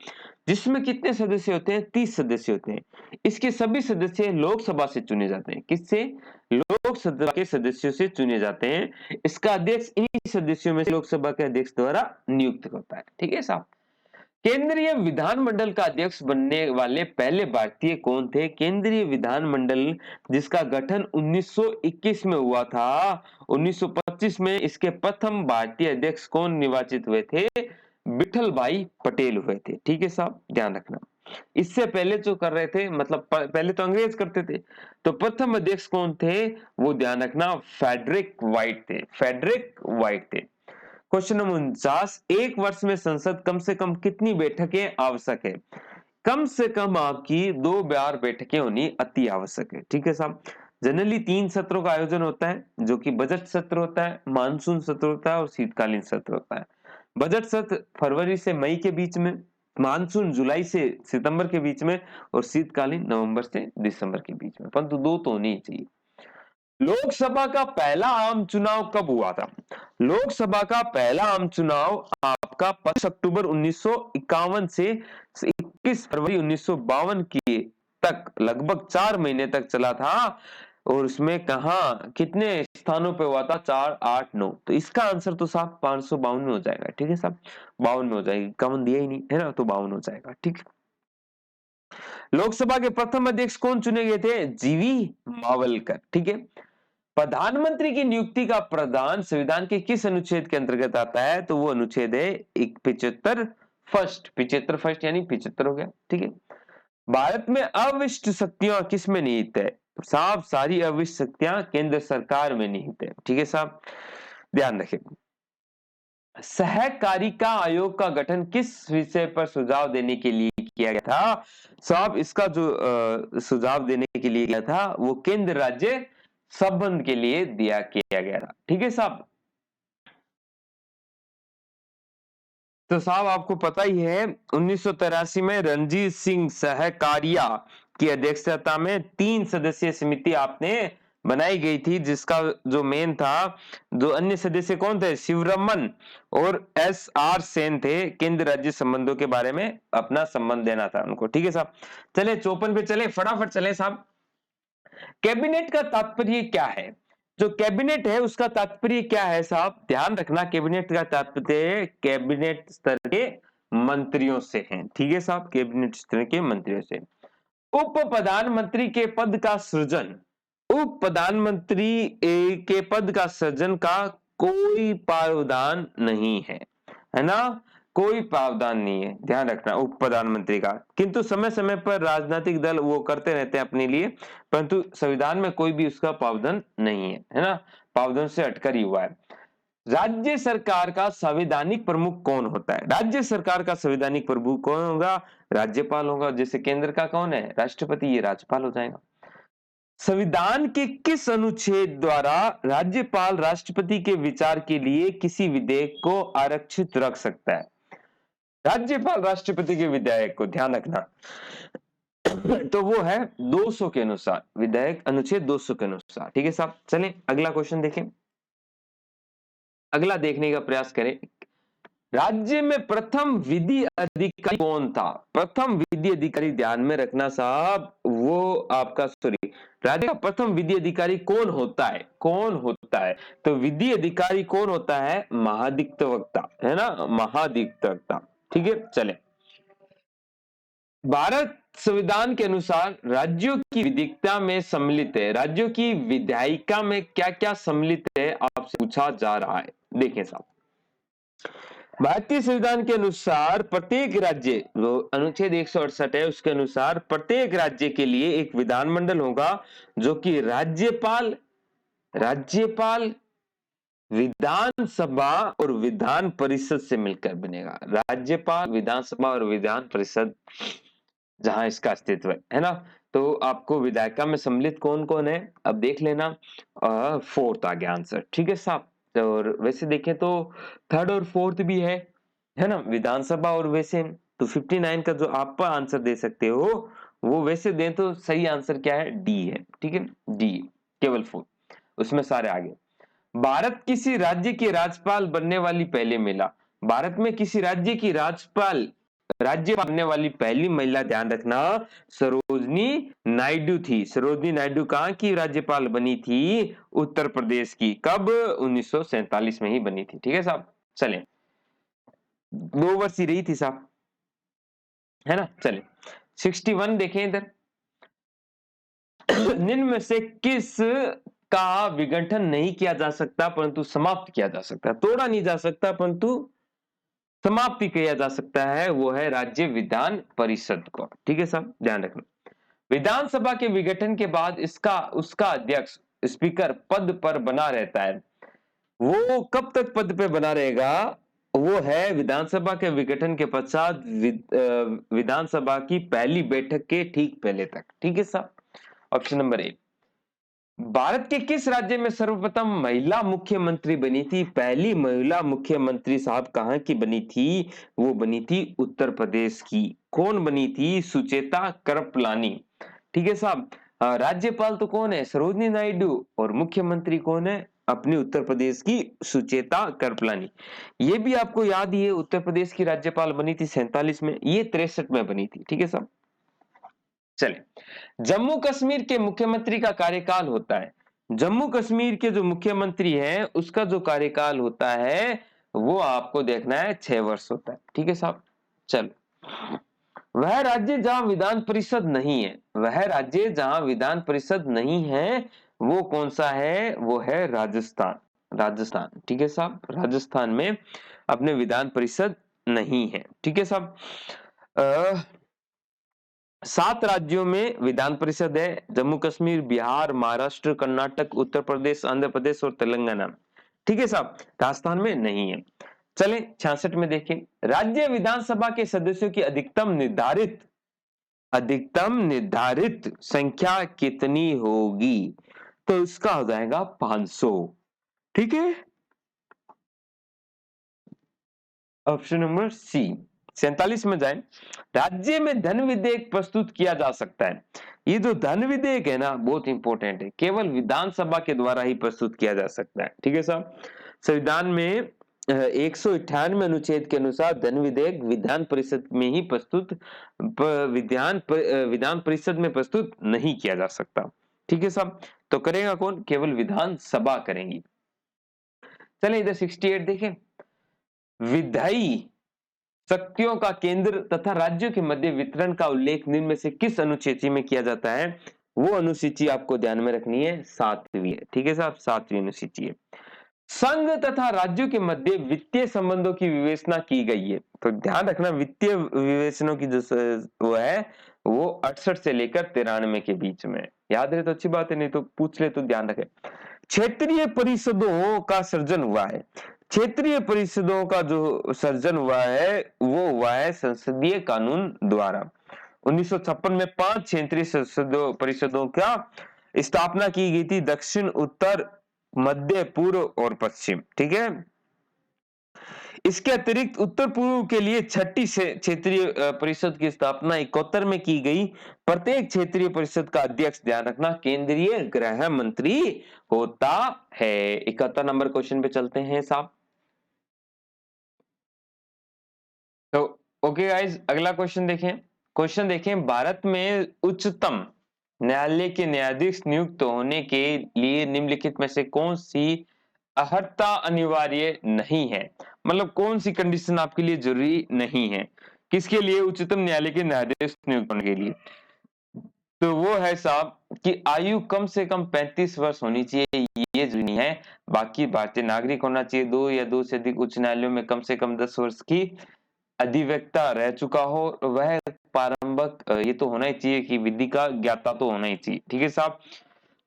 A: जिसमें कितने सदस्य होते हैं? 30 सदस्य होते हैं। इसके सभी सदस्य लोकसभा से चुने जाते हैं। किससे? लोकसभा के सदस्यों से चुने जाते हैं। इसका अध्यक्ष इन्हीं सदस्यों में से लोकसभा के अध्यक्ष द्वारा नियुक्त होता है। ठीक है साहब, केंद्रीय विधानमंडल का अध्यक्ष बनने वाले पहले भारतीय कौन थे? केंद्रीय विधानमंडल जिसका गठन 1921 में हुआ था, 1925 में इसके प्रथम भारतीय अध्यक्ष कौन निर्वाचित हुए थे? विठल भाई पटेल हुए थे। ठीक है साहब, ध्यान रखना। इससे पहले जो कर रहे थे, मतलब पहले तो अंग्रेज करते थे, तो प्रथम अध्यक्ष कौन थे? वो ध्यान रखना, फ्रेडरिक वाइट थे। फ्रेडरिक वाइट थे। Question number 49। एक वर्ष में संसद कम से कम कितनी बैठकें आवश्यक है? कम से कम आपकी 2 बार बैठकें होनी अति आवश्यक है। ठीक है साहब, जनरली 3 सत्रों का आयोजन होता है, जो कि बजट सत्र होता है, मानसून सत्र होता है और शीतकालीन सत्र होता है। बजट सत्र फरवरी से मई के बीच में, मानसून जुलाई से सितंबर के बीच में और शीतकालीन नवंबर से दिसंबर के बीच में, परंतु 2 तो होने ही चाहिए। लोकसभा का पहला आम चुनाव कब हुआ था? लोकसभा का पहला आम चुनाव आपका 25 अक्टूबर 1951 से 21 फरवरी 1952 की तक लगभग 4 महीने तक चला था। और उसमें कहा कितने स्थानों पे हुआ था? 4, 8, 9। तो इसका आंसर तो साहब 552 में हो जाएगा। ठीक है साहब, 52 में हो जाएगी, कमन दिया ही नहीं है ना, तो 52 हो जाएगा। ठीक है। लोकसभा के प्रथम अध्यक्ष कौन चुने गए थे? जीवी मावलकर। ठीक है। प्रधानमंत्री की नियुक्ति का प्रावधान संविधान के किस अनुच्छेद के अंतर्गत आता है? तो वो अनुच्छेद है 75 फर्स्ट। 75 फर्स्ट यानी 75 हो गया। ठीक है। भारत में अविष्ट शक्तियां किस में निहित है? साहब सारी अविष्ट शक्तियां केंद्र सरकार में निहित है। ठीक है साहब, ध्यान रखें। सहकारिता आयोग का गठन किस विषय पर सुझाव देने के लिए किया गया था? साहब इसका जो सुझाव देने के लिए किया था वो केंद्र राज्य संबंध के लिए किया गया था। ठीक है साहब। तो साहब आपको पता ही है 1983 में रणजीत सिंह सहकारिया की अध्यक्षता में 3 सदस्यीय समिति आपने बनाई गई थी, जिसका जो मेन था, जो अन्य सदस्य कौन थे? शिवरमन और SR सेन थे। केंद्र राज्य संबंधों के बारे में अपना संबंध देना था उनको। ठीक है साहब। चले 54 पे चले, फटाफट चले साहब। कैबिनेट का तात्पर्य क्या है? जो कैबिनेट है उसका तात्पर्य क्या है साहब? ध्यान रखना, कैबिनेट का तात्पर्य कैबिनेट स्तर के मंत्रियों से है। ठीक है साहब, कैबिनेट स्तर के मंत्रियों से। उप प्रधानमंत्री के पद का सृजन, उप प्रधानमंत्री के पद का सृजन का कोई प्रावधान नहीं है ना, कोई प्रावधान नहीं है, ध्यान रखना उप प्रधानमंत्री का। किंतु समय समय पर राजनीतिक दल वो करते रहते हैं अपने लिए, परंतु संविधान में कोई भी उसका प्रावधान नहीं है ना, प्रावधान से हटकर ही हुआ है। राज्य सरकार का संवैधानिक प्रमुख कौन होता है? राज्य सरकार का संवैधानिक प्रमुख कौन होगा? राज्यपाल होगा। जैसे केंद्र का कौन है? राष्ट्रपति, ये राज्यपाल हो जाएगा। संविधान के किस अनुच्छेद द्वारा राज्यपाल राष्ट्रपति के विचार के लिए किसी विधेयक को आरक्षित रख सकता है? राज्यपाल राष्ट्रपति के विधेयक को, ध्यान रखना, तो वो है 200 के अनुसार, विधेयक अनुच्छेद 200 के अनुसार। ठीक है साहब। चलें अगला क्वेश्चन देखें, अगला देखने का प्रयास करें। राज्य में प्रथम विधि अधिकारी कौन था? प्रथम विधि अधिकारी, ध्यान में रखना साहब, वो आपका सॉरी, राज्य का प्रथम विधि अधिकारी कौन होता है? कौन होता है? तो विधि अधिकारी कौन होता है? महाधिवक्ता, है ना, महाधिवक्ता। ठीक है। चले, भारत संविधान के अनुसार राज्यों की विधिकता में सम्मिलित है, राज्यों की विधायिका में क्या क्या सम्मिलित है आपसे पूछा जा रहा है। देखें साहब, भारतीय संविधान के अनुसार प्रत्येक राज्य, जो अनुच्छेद 168 है उसके अनुसार प्रत्येक राज्य के लिए एक विधानमंडल होगा, जो कि राज्यपाल, विधानसभा और विधान परिषद से मिलकर बनेगा। राज्यपाल, विधानसभा और विधान परिषद, जहां इसका अस्तित्व है ना। तो आपको विधायिका में सम्मिलित कौन कौन है अब देख लेना। फोर्थ आ गया आंसर। ठीक है साहब। और वैसे देखें तो थर्ड और फोर्थ भी है ना, विधानसभा और वैसे। तो 59 का जो आप आंसर दे सकते हो वो वैसे दें तो सही आंसर क्या है? डी है। ठीक है, डी, केवल 4, उसमें सारे आगे। भारत किसी राज्य की राज्यपाल बनने वाली पहली महिला, भारत में किसी राज्य की राज्य बनने वाली पहली महिला, ध्यान रखना, सरोजनी नायडू थी। सरोजनी नायडू कहां की राज्यपाल बनी थी? उत्तर प्रदेश की। कब? 1947 में ही बनी थी। ठीक है साहब। चलें, 2 वर्ष ही रही थी साहब, है ना। चलें 61 देखें इधर। निम्न में से किस का विघटन नहीं किया जा सकता परंतु समाप्त किया जा सकता है? तोड़ा नहीं जा सकता परंतु समाप्ति किया जा सकता है, वो है राज्य विधान परिषद को। ठीक है साहब, ध्यान रखना। विधानसभा के विघटन के बाद इसका उसका अध्यक्ष स्पीकर पद पर बना रहता है। वो कब तक पद पे बना रहेगा? वो है विधानसभा के विघटन के पश्चात विधानसभा की पहली बैठक के ठीक पहले तक। ठीक है साहब। Option number A. भारत के किस राज्य में सर्वप्रथम महिला मुख्यमंत्री बनी थी? पहली महिला मुख्यमंत्री साहब कहां की बनी थी? वो बनी थी उत्तर प्रदेश की। कौन बनी थी? सुचेता कृपलानी। ठीक है साहब। राज्यपाल तो कौन है? सरोजनी नायडू। और मुख्यमंत्री कौन है? अपनी उत्तर प्रदेश की सुचेता कृपलानी। ये भी आपको याद ही है, उत्तर प्रदेश की राज्यपाल बनी थी 47 में, ये 63 में बनी थी। ठीक है साहब। चले, जम्मू कश्मीर के मुख्यमंत्री का कार्यकाल होता है, जम्मू कश्मीर के जो मुख्यमंत्री है उसका जो कार्यकाल होता है वो आपको देखना है 6 वर्ष होता है। ठीक है साहब। चलो, वह राज्य जहां विधान परिषद नहीं है, वह राज्य जहां विधान परिषद नहीं है वो कौन सा है, वो है राजस्थान। राजस्थान, ठीक है साहब, राजस्थान में अपने विधान परिषद नहीं है। ठीक है साहब। 7 राज्यों में विधान परिषद है, जम्मू कश्मीर, बिहार, महाराष्ट्र, कर्नाटक, उत्तर प्रदेश, आंध्र प्रदेश और तेलंगाना। ठीक है साहब, राजस्थान में नहीं है। चले 66 में देखें, राज्य विधानसभा के सदस्यों की अधिकतम निर्धारित संख्या कितनी होगी, तो इसका हो जाएगा 500। ठीक है, ऑप्शन नंबर सी। 47 में जाए, राज्य में धन विधेयक प्रस्तुत किया जा सकता है। ये जो धन विधेयक है ना बहुत इंपॉर्टेंट है, केवल विधानसभा के द्वारा ही प्रस्तुत किया जा सकता है। ठीक है साहब। संविधान में 198 अनुच्छेद के अनुसार धन विधेयक विधान परिषद में ही विधान परिषद में प्रस्तुत नहीं किया जा सकता। ठीक है साहब। तो करेगा कौन, केवल विधानसभा करेंगी। चले इधर 68 देखें, विधायी शक्तियों का केंद्र तथा राज्यों के मध्य वितरण का उल्लेख निम्न में से किस अनुसूची में किया जाता है, वो अनुसूची आपको ध्यान में रखनी है, 7वीं है। ठीक है साहब, 7वीं अनुसूची है। संघ तथा राज्यों के मध्य वित्तीय संबंधों की विवेचना की गई है। तो ध्यान रखना, वित्तीय विवेचनों की जो वो है वो 68 से लेकर 93 के बीच में। याद रहे तो अच्छी बात है, नहीं तो पूछ ले तो ध्यान रखे। क्षेत्रीय परिषदों का सृजन हुआ है, क्षेत्रीय परिषदों का जो सर्जन हुआ है वो हुआ है संसदीय कानून द्वारा। 1956 में 5 क्षेत्रीय परिषदों का स्थापना की गई थी, दक्षिण, उत्तर, मध्य, पूर्व और पश्चिम। ठीक है। इसके अतिरिक्त उत्तर पूर्व के लिए 6ठी क्षेत्रीय परिषद की स्थापना 71 में की गई। प्रत्येक क्षेत्रीय परिषद का अध्यक्ष, ध्यान रखना, केंद्रीय गृह मंत्री होता है। 71 नंबर क्वेश्चन पे चलते हैं साहब। तो ओके गाइस, अगला क्वेश्चन देखें। क्वेश्चन देखें, भारत में उच्चतम न्यायालय के न्यायाधीश नियुक्त होने के लिए निम्नलिखित में से कौन सी अर्हता अनिवार्य नहीं है, मतलब कौन सी कंडीशन आपके लिए जरूरी नहीं है किसके लिए, उच्चतम न्यायालय के न्यायाधीश नियुक्त होने के लिए। तो वो है साहब कि आयु कम से कम 35 वर्ष होनी चाहिए, ये जरूरी नहीं है। बाकी भारतीय नागरिक होना चाहिए, 2 या 2 से अधिक उच्च न्यायालयों में कम से कम 10 वर्ष की अधिवक्ता रह चुका हो, वह प्रारंभिक ये तो होना ही चाहिए कि विधि का ज्ञाता तो होना ही चाहिए। ठीक है साहब।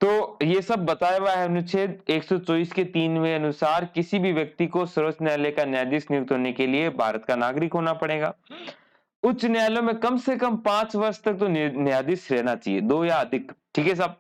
A: तो ये सब बताया हुआ है अनुच्छेद 124 के 3वें अनुसार, किसी भी व्यक्ति को सर्वोच्च न्यायालय का न्यायाधीश नियुक्त होने के लिए भारत का नागरिक होना पड़ेगा। उच्च न्यायालय में कम से कम 5 वर्ष तक तो न्यायाधीश रहना चाहिए, 2 या अधिक। ठीक है साहब।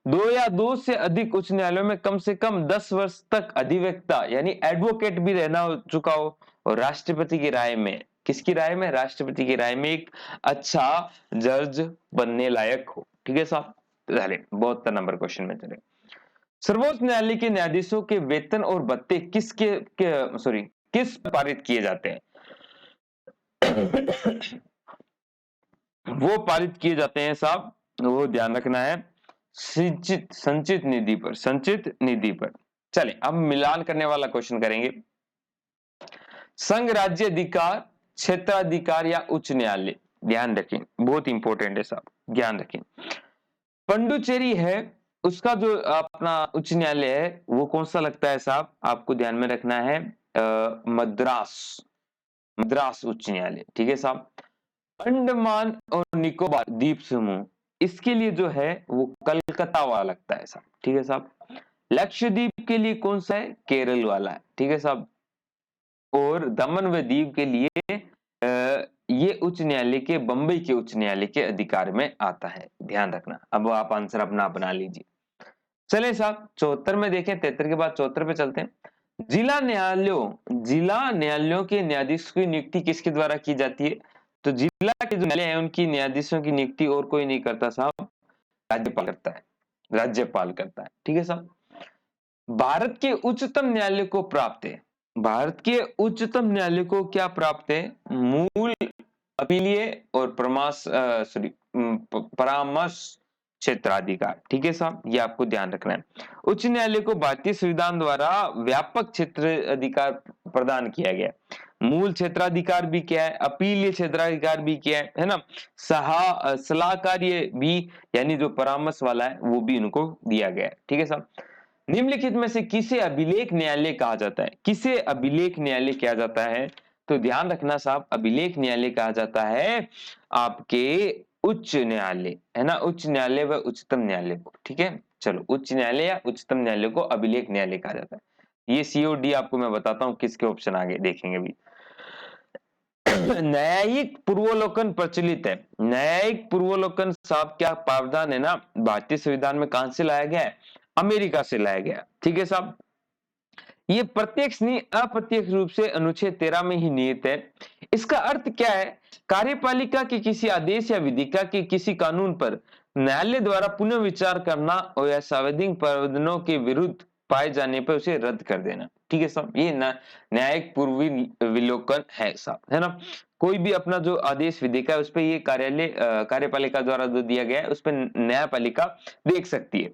A: 2 या 2 से अधिक उच्च न्यायालयों में कम से कम 10 वर्ष तक अधिवक्ता यानी एडवोकेट भी रहना हो चुका हो, और राष्ट्रपति की राय में, किसकी राय में, राष्ट्रपति की राय में एक अच्छा जज बनने लायक हो। ठीक है साहब। चलिए 72 नंबर क्वेश्चन में चले। सर्वोच्च न्यायालय के न्यायाधीशों के वेतन और भत्ते किस पारित किए जाते हैं वो पारित किए जाते हैं साहब, वो ध्यान रखना है, संचित निधि पर, संचित निधि पर। चले अब मिलान करने वाला क्वेश्चन करेंगे। संघ राज्य अधिकार, क्षेत्राधिकार या उच्च न्यायालय, ध्यान रखें, बहुत इंपॉर्टेंट है साहब, ध्यान रखें। पंडुचेरी है, उसका जो अपना उच्च न्यायालय है वो कौन सा लगता है साहब, आपको ध्यान में रखना है मद्रास, मद्रास उच्च न्यायालय। ठीक है साहब। अंडमान और निकोबार द्वीप समूह, इसके लिए जो है वो कलकत्ता वाला लगता है साहब। ठीक है साहब। लक्षद्वीप के लिए कौन सा है, केरल वाला है। ठीक है साहब। और दमन व दीव के लिए ये उच्च न्यायालय के, बंबई के उच्च न्यायालय के अधिकार में आता है, ध्यान रखना। अब आप आंसर अपना बना लीजिए। चले साहब 74 में देखें, 73 के बाद 74 पे चलते हैं। जिला न्यायालयों के न्यायाधीश की नियुक्ति किसके द्वारा की जाती है, तो जिला के जो न्यायालय है उनकी न्यायाधीशों की नियुक्ति और कोई नहीं करता साहब, राज्यपाल करता है, राज्यपाल करता है। ठीक है साहब। भारत के उच्चतम न्यायालय को प्राप्त है, भारत के उच्चतम न्यायालय को क्या प्राप्त है, मूल अपीलीय और परामर्श क्षेत्राधिकार। ठीक है साहब, ये आपको ध्यान रखना है। उच्च न्यायालय को भारतीय संविधान द्वारा व्यापक क्षेत्र अधिकार प्रदान किया गया है। मूल क्षेत्राधिकार भी क्या है, अपीलीय क्षेत्राधिकार भी क्या है ना, सलाहकार्य भी, यानी जो परामर्श वाला है वो भी उनको दिया गया है। ठीक है साहब। निम्नलिखित में से किसे अभिलेख न्यायालय कहा जाता है, किसे अभिलेख न्यायालय कहा जाता है? तो ध्यान रखना साहब, अभिलेख न्यायालय कहा जाता है आपके उच्च न्यायालय, है ना, उच्च न्यायालय व उच्चतम न्यायालय को। ठीक है, चलो, उच्च न्यायालय या उच्चतम न्यायालय को अभिलेख न्यायालय कहा जाता है। ये सीओडी आपको मैं बताता हूं किसके ऑप्शन आगे देखेंगे भी। न्यायिक पूर्वावलोकन प्रचलित है। न्यायिक पूर्वावलोकन साहब क्या प्रावधान है ना, भारतीय संविधान में कहां से लाया गया है? अमेरिका से लाया गया। ठीक है साहब। ये प्रत्यक्ष नहीं अप्रत्यक्ष रूप से अनुच्छेद 13 में ही निहित है। इसका अर्थ क्या है? कार्यपालिका के किसी आदेश या विधिका के किसी कानून पर न्यायालय द्वारा पुनः विचार करना और या संवैधानिक प्रावधानों के विरुद्ध पाए जाने पर उसे रद्द कर देना। ठीक है साहब, ये न्यायिक पूर्वी विलोकन है साहब, है ना। कोई भी अपना जो आदेश विधिका है उस पर ये कार्यपालिका द्वारा जो दिया गया है उस पर न्यायपालिका देख सकती है।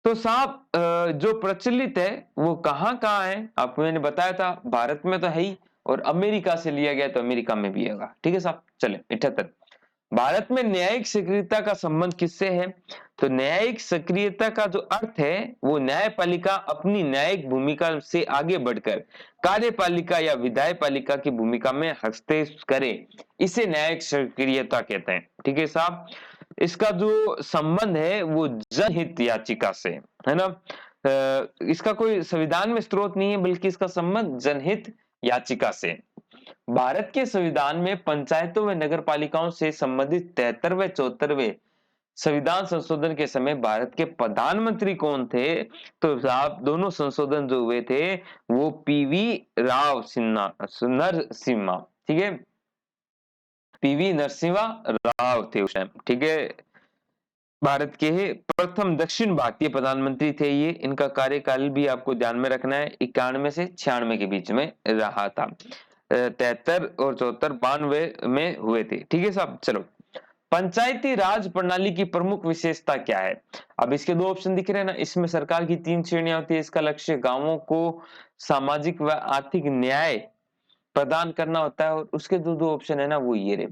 A: तो साहब जो प्रचलित है वो कहाँ है? आपको मैंने बताया था भारत में तो है ही, और अमेरिका से लिया गया तो अमेरिका में भी होगा। ठीक है साहब। चले 78, भारत में न्यायिक सक्रियता का संबंध किससे है? तो न्यायिक सक्रियता का जो अर्थ है वो न्यायपालिका अपनी न्यायिक भूमिका से आगे बढ़कर कार्यपालिका या विधायपालिका की भूमिका में हस्तक्षेप करे, इसे न्यायिक सक्रियता कहते हैं। ठीक है साहब। इसका जो संबंध है वो जनहित याचिका से, है ना। इसका कोई संविधान में स्रोत नहीं है बल्कि इसका संबंध जनहित याचिका से। भारत के संविधान में पंचायतों व नगर पालिकाओं से संबंधित 73वें 74वें संविधान संशोधन के समय भारत के प्रधानमंत्री कौन थे? तो साहब दोनों संशोधन जो हुए थे वो पीवी राव सिन्हा नरसिम्हा, ठीक है, पीवी नरसिम्हा राव थे उस टाइम। ठीक है, भारत के प्रथम दक्षिण भारतीय प्रधानमंत्री थे ये। इनका कार्यकाल भी आपको ध्यान में रखना है, 91 से 96 के बीच में रहा था। 73 और 74 92 में हुए थे। ठीक है साहब। चलो, पंचायती राज प्रणाली की प्रमुख विशेषता क्या है? अब इसके दो ऑप्शन दिख रहे हैं ना, इसमें सरकार की 3 श्रेणियां होती है। इसका लक्ष्य गांवों को सामाजिक व आर्थिक न्याय प्रदान करना होता है, और उसके दो दो ऑप्शन है ना वो ये रहे।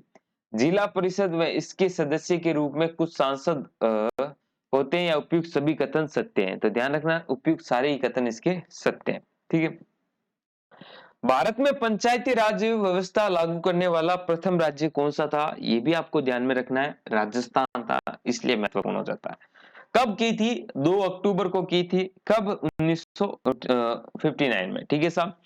A: जिला परिषद व इसके सदस्य के रूप में कुछ सांसद होते हैं या उपयुक्त सभी कथन सत्य हैं? तो ध्यान रखना, उपयुक्त सारे ही कथन इसके सत्य हैं। ठीक है। भारत में पंचायती राज व्यवस्था लागू करने वाला प्रथम राज्य कौन सा था? ये भी आपको ध्यान में रखना है, राजस्थान था, इसलिए महत्वपूर्ण हो जाता है। कब की थी? 2 अक्टूबर को की थी। कब? 1959 में। ठीक है साहब।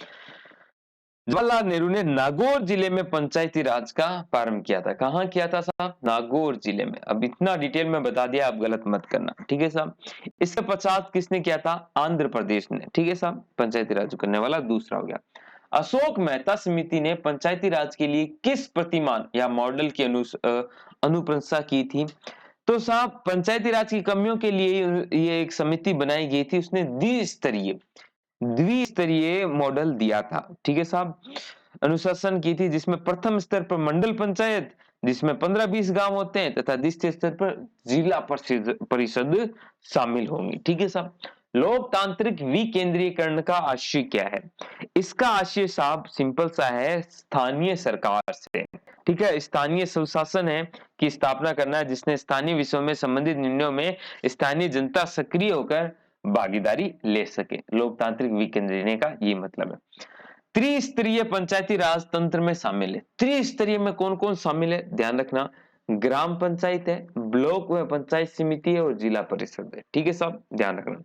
A: जवाहरलाल नेहरू ने नागौर जिले में पंचायती राज का प्रारंभ किया था। कहां किया था साहब? नागौर जिले में। अब इतना डिटेल में बता दिया, आप गलत मत करना। ठीक है साहब। इसके पश्चात किसने किया था? आंध्र प्रदेश ने। ठीक है साहब, पंचायती राज करने वाला दूसरा हो गया। अशोक मेहता समिति ने पंचायती राज के लिए किस प्रतिमान या मॉडल की अनुप्रशंसा की थी? तो साहब पंचायती राज की कमियों के लिए ये एक समिति बनाई गई थी, उसने द्विस्तरीय मॉडल दिया था। ठीक है साहब। अनुशासन की थी, जिसमें प्रथम स्तर पर मंडल पंचायत, जिसमें 15-20 गांव होते हैं, तथा द्वितीय स्तर पर जिला परिषद शामिल होंगी। ठीक है साहब। लोकतांत्रिक विकेंद्रीकरण का आशय क्या है? इसका आशय साहब सिंपल सा है, स्थानीय सरकार से, ठीक है, स्थानीय सुशासन है की स्थापना करना है, जिसने स्थानीय विषयों में संबंधित निर्णयों में स्थानीय जनता सक्रिय होकर भागीदारी ले सके। लोकतांत्रिक विकेंद्रीकरण का ये मतलब है। त्रिस्तरीय पंचायती राज तंत्र में शामिल है। त्रिस्तरीय में कौन कौन शामिल है? ध्यान रखना, ग्राम पंचायत है, ब्लॉक व पंचायत समिति है, और जिला परिषद है। ठीक है साहब, ध्यान रखना।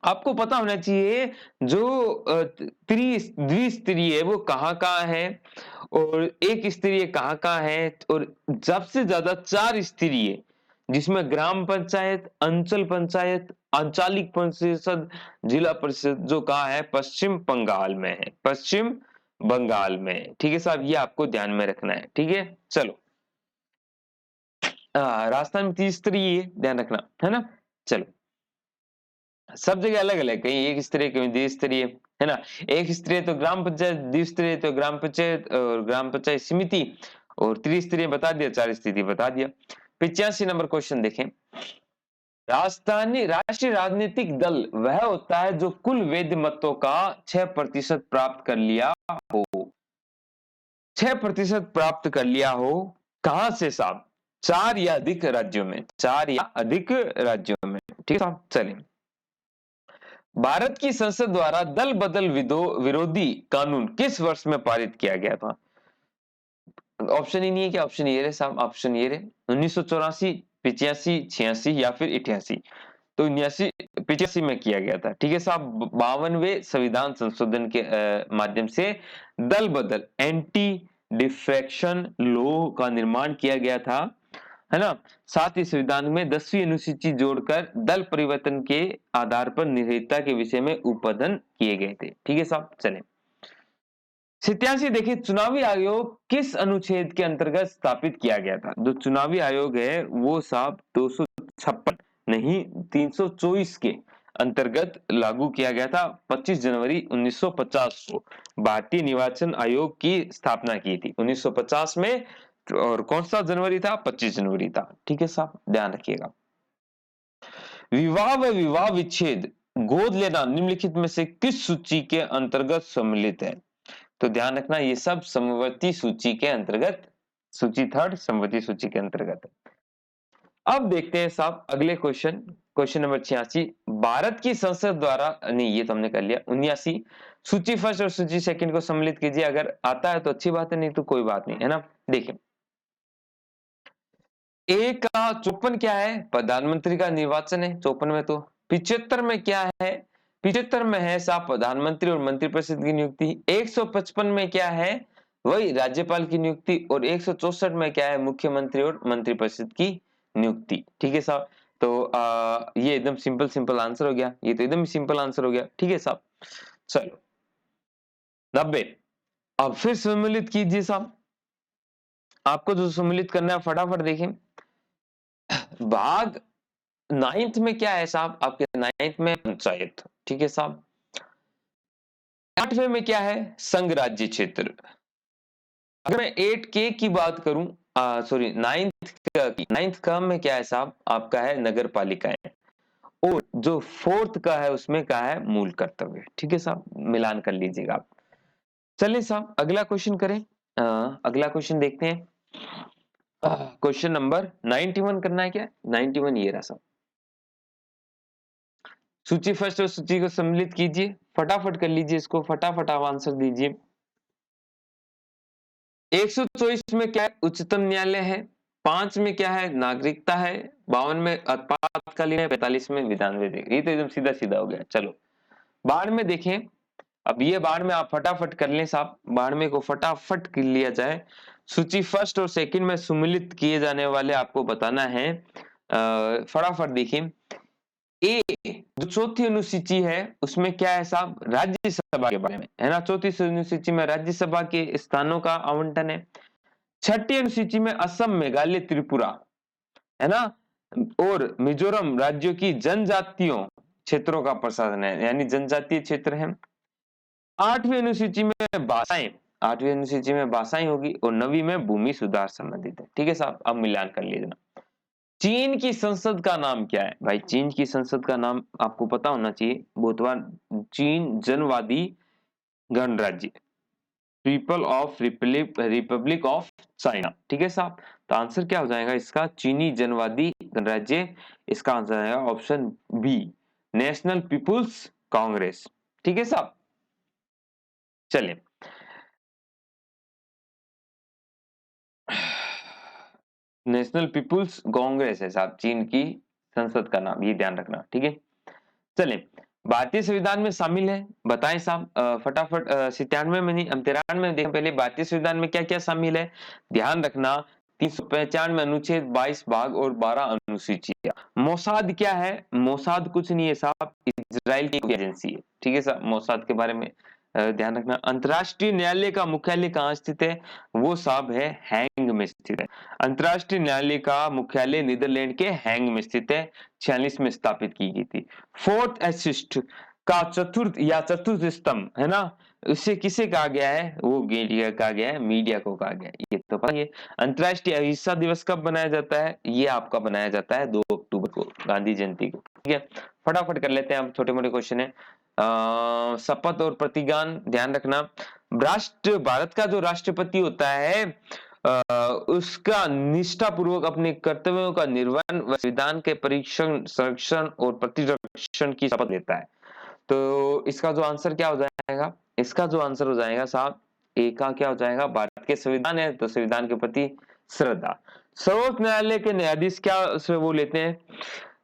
A: आपको पता होना चाहिए जो द्विस्तरीय है वो कहाँ है, और एक स्तरीय कहाँ है, और सबसे ज्यादा 4 स्तरीय, जिसमें ग्राम पंचायत, अंचल पंचायत, आंचलिक परिषद, जिला परिषद, जो कहाँ है? पश्चिम बंगाल में है। पश्चिम बंगाल में है। ठीक है साहब, ये आपको ध्यान में रखना है। ठीक है। चलो, राजस्थान में 3 स्तरीय, ध्यान रखना, है ना। चलो, सब जगह अलग अलग, कहीं एक स्तरीय कहीं द्विस्तरीय, है ना। एक स्तरीय तो ग्राम पंचायत, द्विस्तरीय तो ग्राम पंचायत और ग्राम पंचायत समिति, और त्रिस्तरीय बता दिया, चार स्थिति बता दिया। 85 नंबर क्वेश्चन देखें। राष्ट्रीय राजनीतिक दल वह होता है जो कुल वैध मतों का 6% प्राप्त कर लिया हो। 6% प्राप्त कर लिया हो, कहां से साहब? 4 या अधिक राज्यों में, 4 या अधिक राज्यों में, ठीक है साहब। चलिए, भारत की संसद द्वारा दल बदल विरोधी कानून किस वर्ष में पारित किया गया था? ऑप्शन ही नहीं है क्या? ऑप्शन ये रहे साहब, ऑप्शन ये रहे 1984, 85, 86 या फिर 88। तो 89 85 में किया गया था, ठीक है साहब। 52वें संविधान संशोधन के माध्यम से दल बदल एंटी डिफेक्शन लॉ का निर्माण किया गया था, है ना। साथ ही संविधान में 10वीं अनुसूची जोड़कर दल परिवर्तन के आधार पर निर्भरता के विषय में उपबंधन किए गए थे, ठीक है साहब। चलें, 87 देखिए, चुनावी आयोग किस अनुच्छेद के अंतर्गत स्थापित किया गया था? जो चुनावी आयोग है वो साहब 256 नहीं 324 के अंतर्गत लागू किया गया था। 25 जनवरी 1950 को भारतीय निर्वाचन आयोग की स्थापना की थी 1950 में। और कौन सा जनवरी था? 25 जनवरी था, ठीक है साहब, ध्यान रखिएगा। विवाह व विवाह विच्छेद, गोद लेना निम्नलिखित में से किस सूची के अंतर्गत सम्मिलित है? तो ध्यान रखना, ये सब समवर्ती सूची के अंतर्गत, सूची थर्ड समवर्ती सूची के अंतर्गत है। अब देखते हैं साहब अगले क्वेश्चन, क्वेश्चन नंबर 86। भारत की संसद द्वारा, नहीं ये तो हमने कर लिया। 79, सूची फर्स्ट और सूची सेकंड को सम्मिलित कीजिए। अगर आता है तो अच्छी बात है, नहीं तो कोई बात नहीं, है ना। देखिए, ए का 54 क्या है? प्रधानमंत्री का निर्वाचन है 54 में। तो 75 में क्या है? 75 में है साहब प्रधानमंत्री और मंत्रिपरिषद की नियुक्ति। 155 में क्या है? वही राज्यपाल की नियुक्ति। और 164 में क्या है? मुख्यमंत्री और मंत्रिपरिषद की नियुक्ति, ठीक है साहब। तो ये एकदम सिंपल सिंपल आंसर हो गया, ये तो एकदम सिंपल आंसर हो गया, ठीक है साहब। चलो 90, अब फिर सम्मिलित कीजिए साहब। आपको जो सम्मिलित करना है फटाफट देखें। भाग 9th में क्या है साहब? आपके 9th में पंचायत, ठीक है साहब। 8वें में क्या है? संघ राज्य क्षेत्र। अगर मैं 8K की बात करूं, सॉरी 9th का में क्या है साहब? आपका है नगर पालिकाएं। और जो 4th का है उसमें क्या है? मूल कर्तव्य, ठीक है साहब, मिलान कर लीजिएगा आप। चलिए साहब अगला क्वेश्चन करें। अगला क्वेश्चन देखते हैं। क्वेश्चन नंबर 91 करना है क्या? 91 ये रहा साहब। सूची फर्स्ट और सूची को सम्मिलित कीजिए, फटाफट कर लीजिए इसको, फटाफट आप आंसर दीजिए। 124 में क्या है? उच्चतम न्यायालय है। 5 में क्या है? नागरिकता है। 52 में आपातकालीन है। 45 में विधान विधेयक। ये तो एकदम सीधा सीधा हो गया। चलो बाढ़ में देखें। अब ये बाढ़ में आप फटाफट कर लें साहब, बाढ़ में को फटाफट कर लिया जाए। सूची फर्स्ट और सेकंड में सम्मिलित किए जाने वाले आपको बताना है। फटाफट देखिए। ए जो चौथी अनुसूची है उसमें क्या है साहब? राज्यसभा के बारे में, है ना। चौथी अनुसूची में राज्यसभा के स्थानों का आवंटन है। छठी अनुसूची में असम, मेघालय, त्रिपुरा, है ना, और मिजोरम राज्यों की जनजातियों क्षेत्रों का प्रशासन है, यानी जनजातीय क्षेत्र है। 8वीं अनुसूची में भाषाएं, 8वीं अनुसूची में भाषाएं होगी। और 9वीं में भूमि सुधार संबंधित है, ठीक है साहब। अब मिलान कर लीजिए। चीन की संसद का नाम क्या है? भाई चीन की संसद का नाम आपको पता होना चाहिए, बहुत बार। चीन जनवादी गणराज्य, people of Republic of China, ठीक है साहब। तो आंसर क्या हो जाएगा इसका? चीनी जनवादी गणराज्य। इसका आंसर आएगा option B, National People's Congress, ठीक है साहब। चलिए नेशनल पीपुल्स कांग्रेस है साहब चीन की संसद का नाम, ये ध्यान रखना, ठीक है। चलिए भारतीय संविधान में शामिल है, बताएं साहब फटाफट। 97 में नहीं, हम 93 में देखें पहले भारतीय संविधान में क्या क्या शामिल है, ध्यान रखना। 395 अनुच्छेद, 22 भाग और 12 अनुसूचियां। मोसाद क्या है? मोसाद कुछ नहीं है साहब, इजराइल की एजेंसी है, ठीक है साहब। मोसाद के बारे में ध्यान रखना। अंतरराष्ट्रीय न्यायालय का मुख्यालय कहाँ स्थित है? वो साहब है हैंग में स्थित है। अंतर्राष्ट्रीय न्यायालय का मुख्यालय नीदरलैंड के हैंग में स्थित है, 46 में स्थापित की गई थी। फोर्थ एसिस्ट का चतुर्थ स्तंभ है ना, उससे किसे कहा गया है, वो मीडिया कहा गया है, मीडिया को कहा गया है, ये तो पता है। अंतर्राष्ट्रीय अहिंसा दिवस कब बनाया जाता है, ये आपका बनाया जाता है 2 अक्टूबर को, गांधी जयंती को। ठीक है, फटाफट कर लेते हैं, हम छोटे मोटे क्वेश्चन है। शपथ और प्रतिज्ञान ध्यान रखना। भारत का जो राष्ट्रपति होता है उसका निष्ठापूर्वक अपने कर्तव्यों का निर्वहन व संविधान के परीक्षण, संरक्षण और प्रतिरक्षण की शपथ लेता है। तो इसका जो आंसर क्या हो जाएगा, इसका जो आंसर हो जाएगा साहब, ए का क्या हो जाएगा, भारत के संविधान है तो संविधान के प्रति श्रद्धा। सर्वोच्च न्यायालय के न्यायाधीश क्या से वो लेते हैं,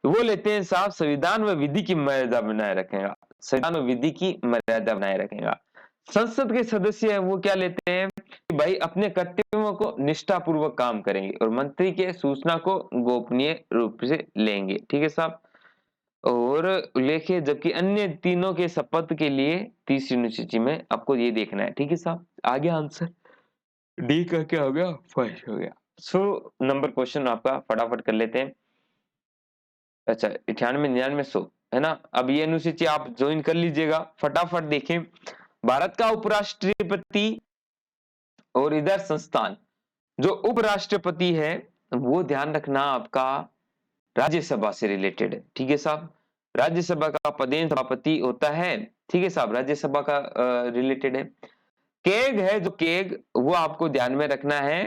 A: वो लेते हैं साहब संविधान व विधि की मर्यादा बनाए रखेगा, संविधान व विधि की मर्यादा बनाए रखेगा। संसद के सदस्य है वो क्या लेते हैं कि भाई अपने कर्तव्यों को निष्ठापूर्वक काम करेंगे, और मंत्री के सूचना को गोपनीय रूप से लेंगे। ठीक है साहब, और लेखे, जबकि अन्य तीनों के शपथ के लिए तीसरी अनुसूची में आपको ये देखना है। ठीक है साहब, आगे आंसर डी का क्या हो गया, फर्स्ट हो गया। सो नंबर क्वेश्चन आपका फटाफट कर लेते हैं। अच्छा 98, 99, 100 है ना। अब ये अनुसूची आप ज्वाइन कर लीजिएगा, फटाफट देखें। भारत का उपराष्ट्रपति और इधर संस्थान, जो उपराष्ट्रपति है वो ध्यान रखना आपका राज्यसभा से रिलेटेड है। ठीक है साहब, राज्यसभा का पदेन सभापति होता है। ठीक है साहब, राज्यसभा का रिलेटेड है। केग है जो केग, वो आपको ध्यान में रखना है,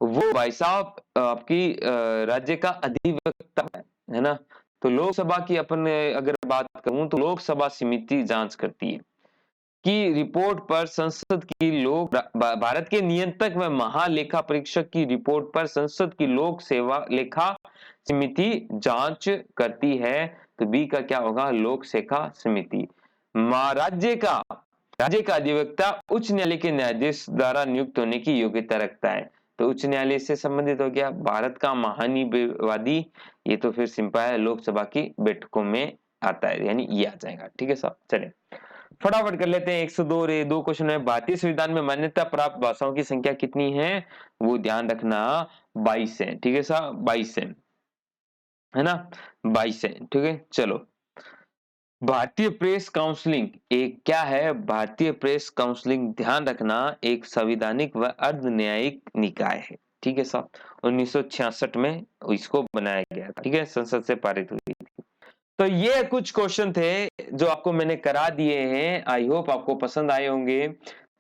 A: वो भाई साहब आपकी राज्य का अधिवक्ता है ना। तो लोकसभा की अपन अगर बात करूं तो लोकसभा समिति जांच करती है की रिपोर्ट पर संसद की भारत के नियंत्रक व महालेखा परीक्षक की रिपोर्ट पर संसद की लोक सेवा लेखा समिति जांच करती है। तो बी का क्या होगा, लोक सेवा समिति। राज्य का अधिवक्ता उच्च न्यायालय के न्यायाधीश द्वारा नियुक्त होने की योग्यता रखता है। तो उच्च न्यायालय से संबंधित हो गया। भारत का महानिवादी, ये तो फिर सिंपल है, लोकसभा की बैठकों में आता है, यानी ये आ जाएगा। ठीक है साहब, चले फटाफट कर लेते हैं। 102 और 2 क्वेश्चन है। भारतीय संविधान में मान्यता प्राप्त भाषाओं की संख्या कितनी है, वो ध्यान रखना 22 है। ठीक है साहब, 22 है ना, 22 है। ठीक है, चलो भारतीय प्रेस काउंसिलिंग एक क्या है, भारतीय प्रेस काउंसिलिंग ध्यान रखना एक संवैधानिक व अर्ध न्यायिक निकाय है। ठीक है साहब, 1966 में इसको बनाया गया था। ठीक है, संसद से पारित हुई थी। तो ये कुछ क्वेश्चन थे जो आपको मैंने करा दिए हैं, आई होप आपको पसंद आए होंगे।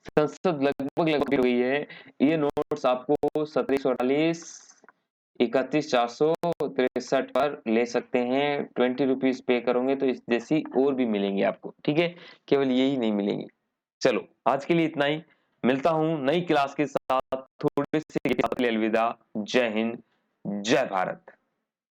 A: संसद लगभग हुई है। ये नोट्स आपको 1748 31,463 पर ले सकते हैं। 20 रुपीज पे करोगे तो इस जैसी और भी मिलेंगे आपको। ठीक है, केवल यही नहीं मिलेंगे। चलो आज के लिए इतना ही, मिलता हूं नई क्लास के साथ, थोड़े से अलविदा। जय हिंद, जय भारत।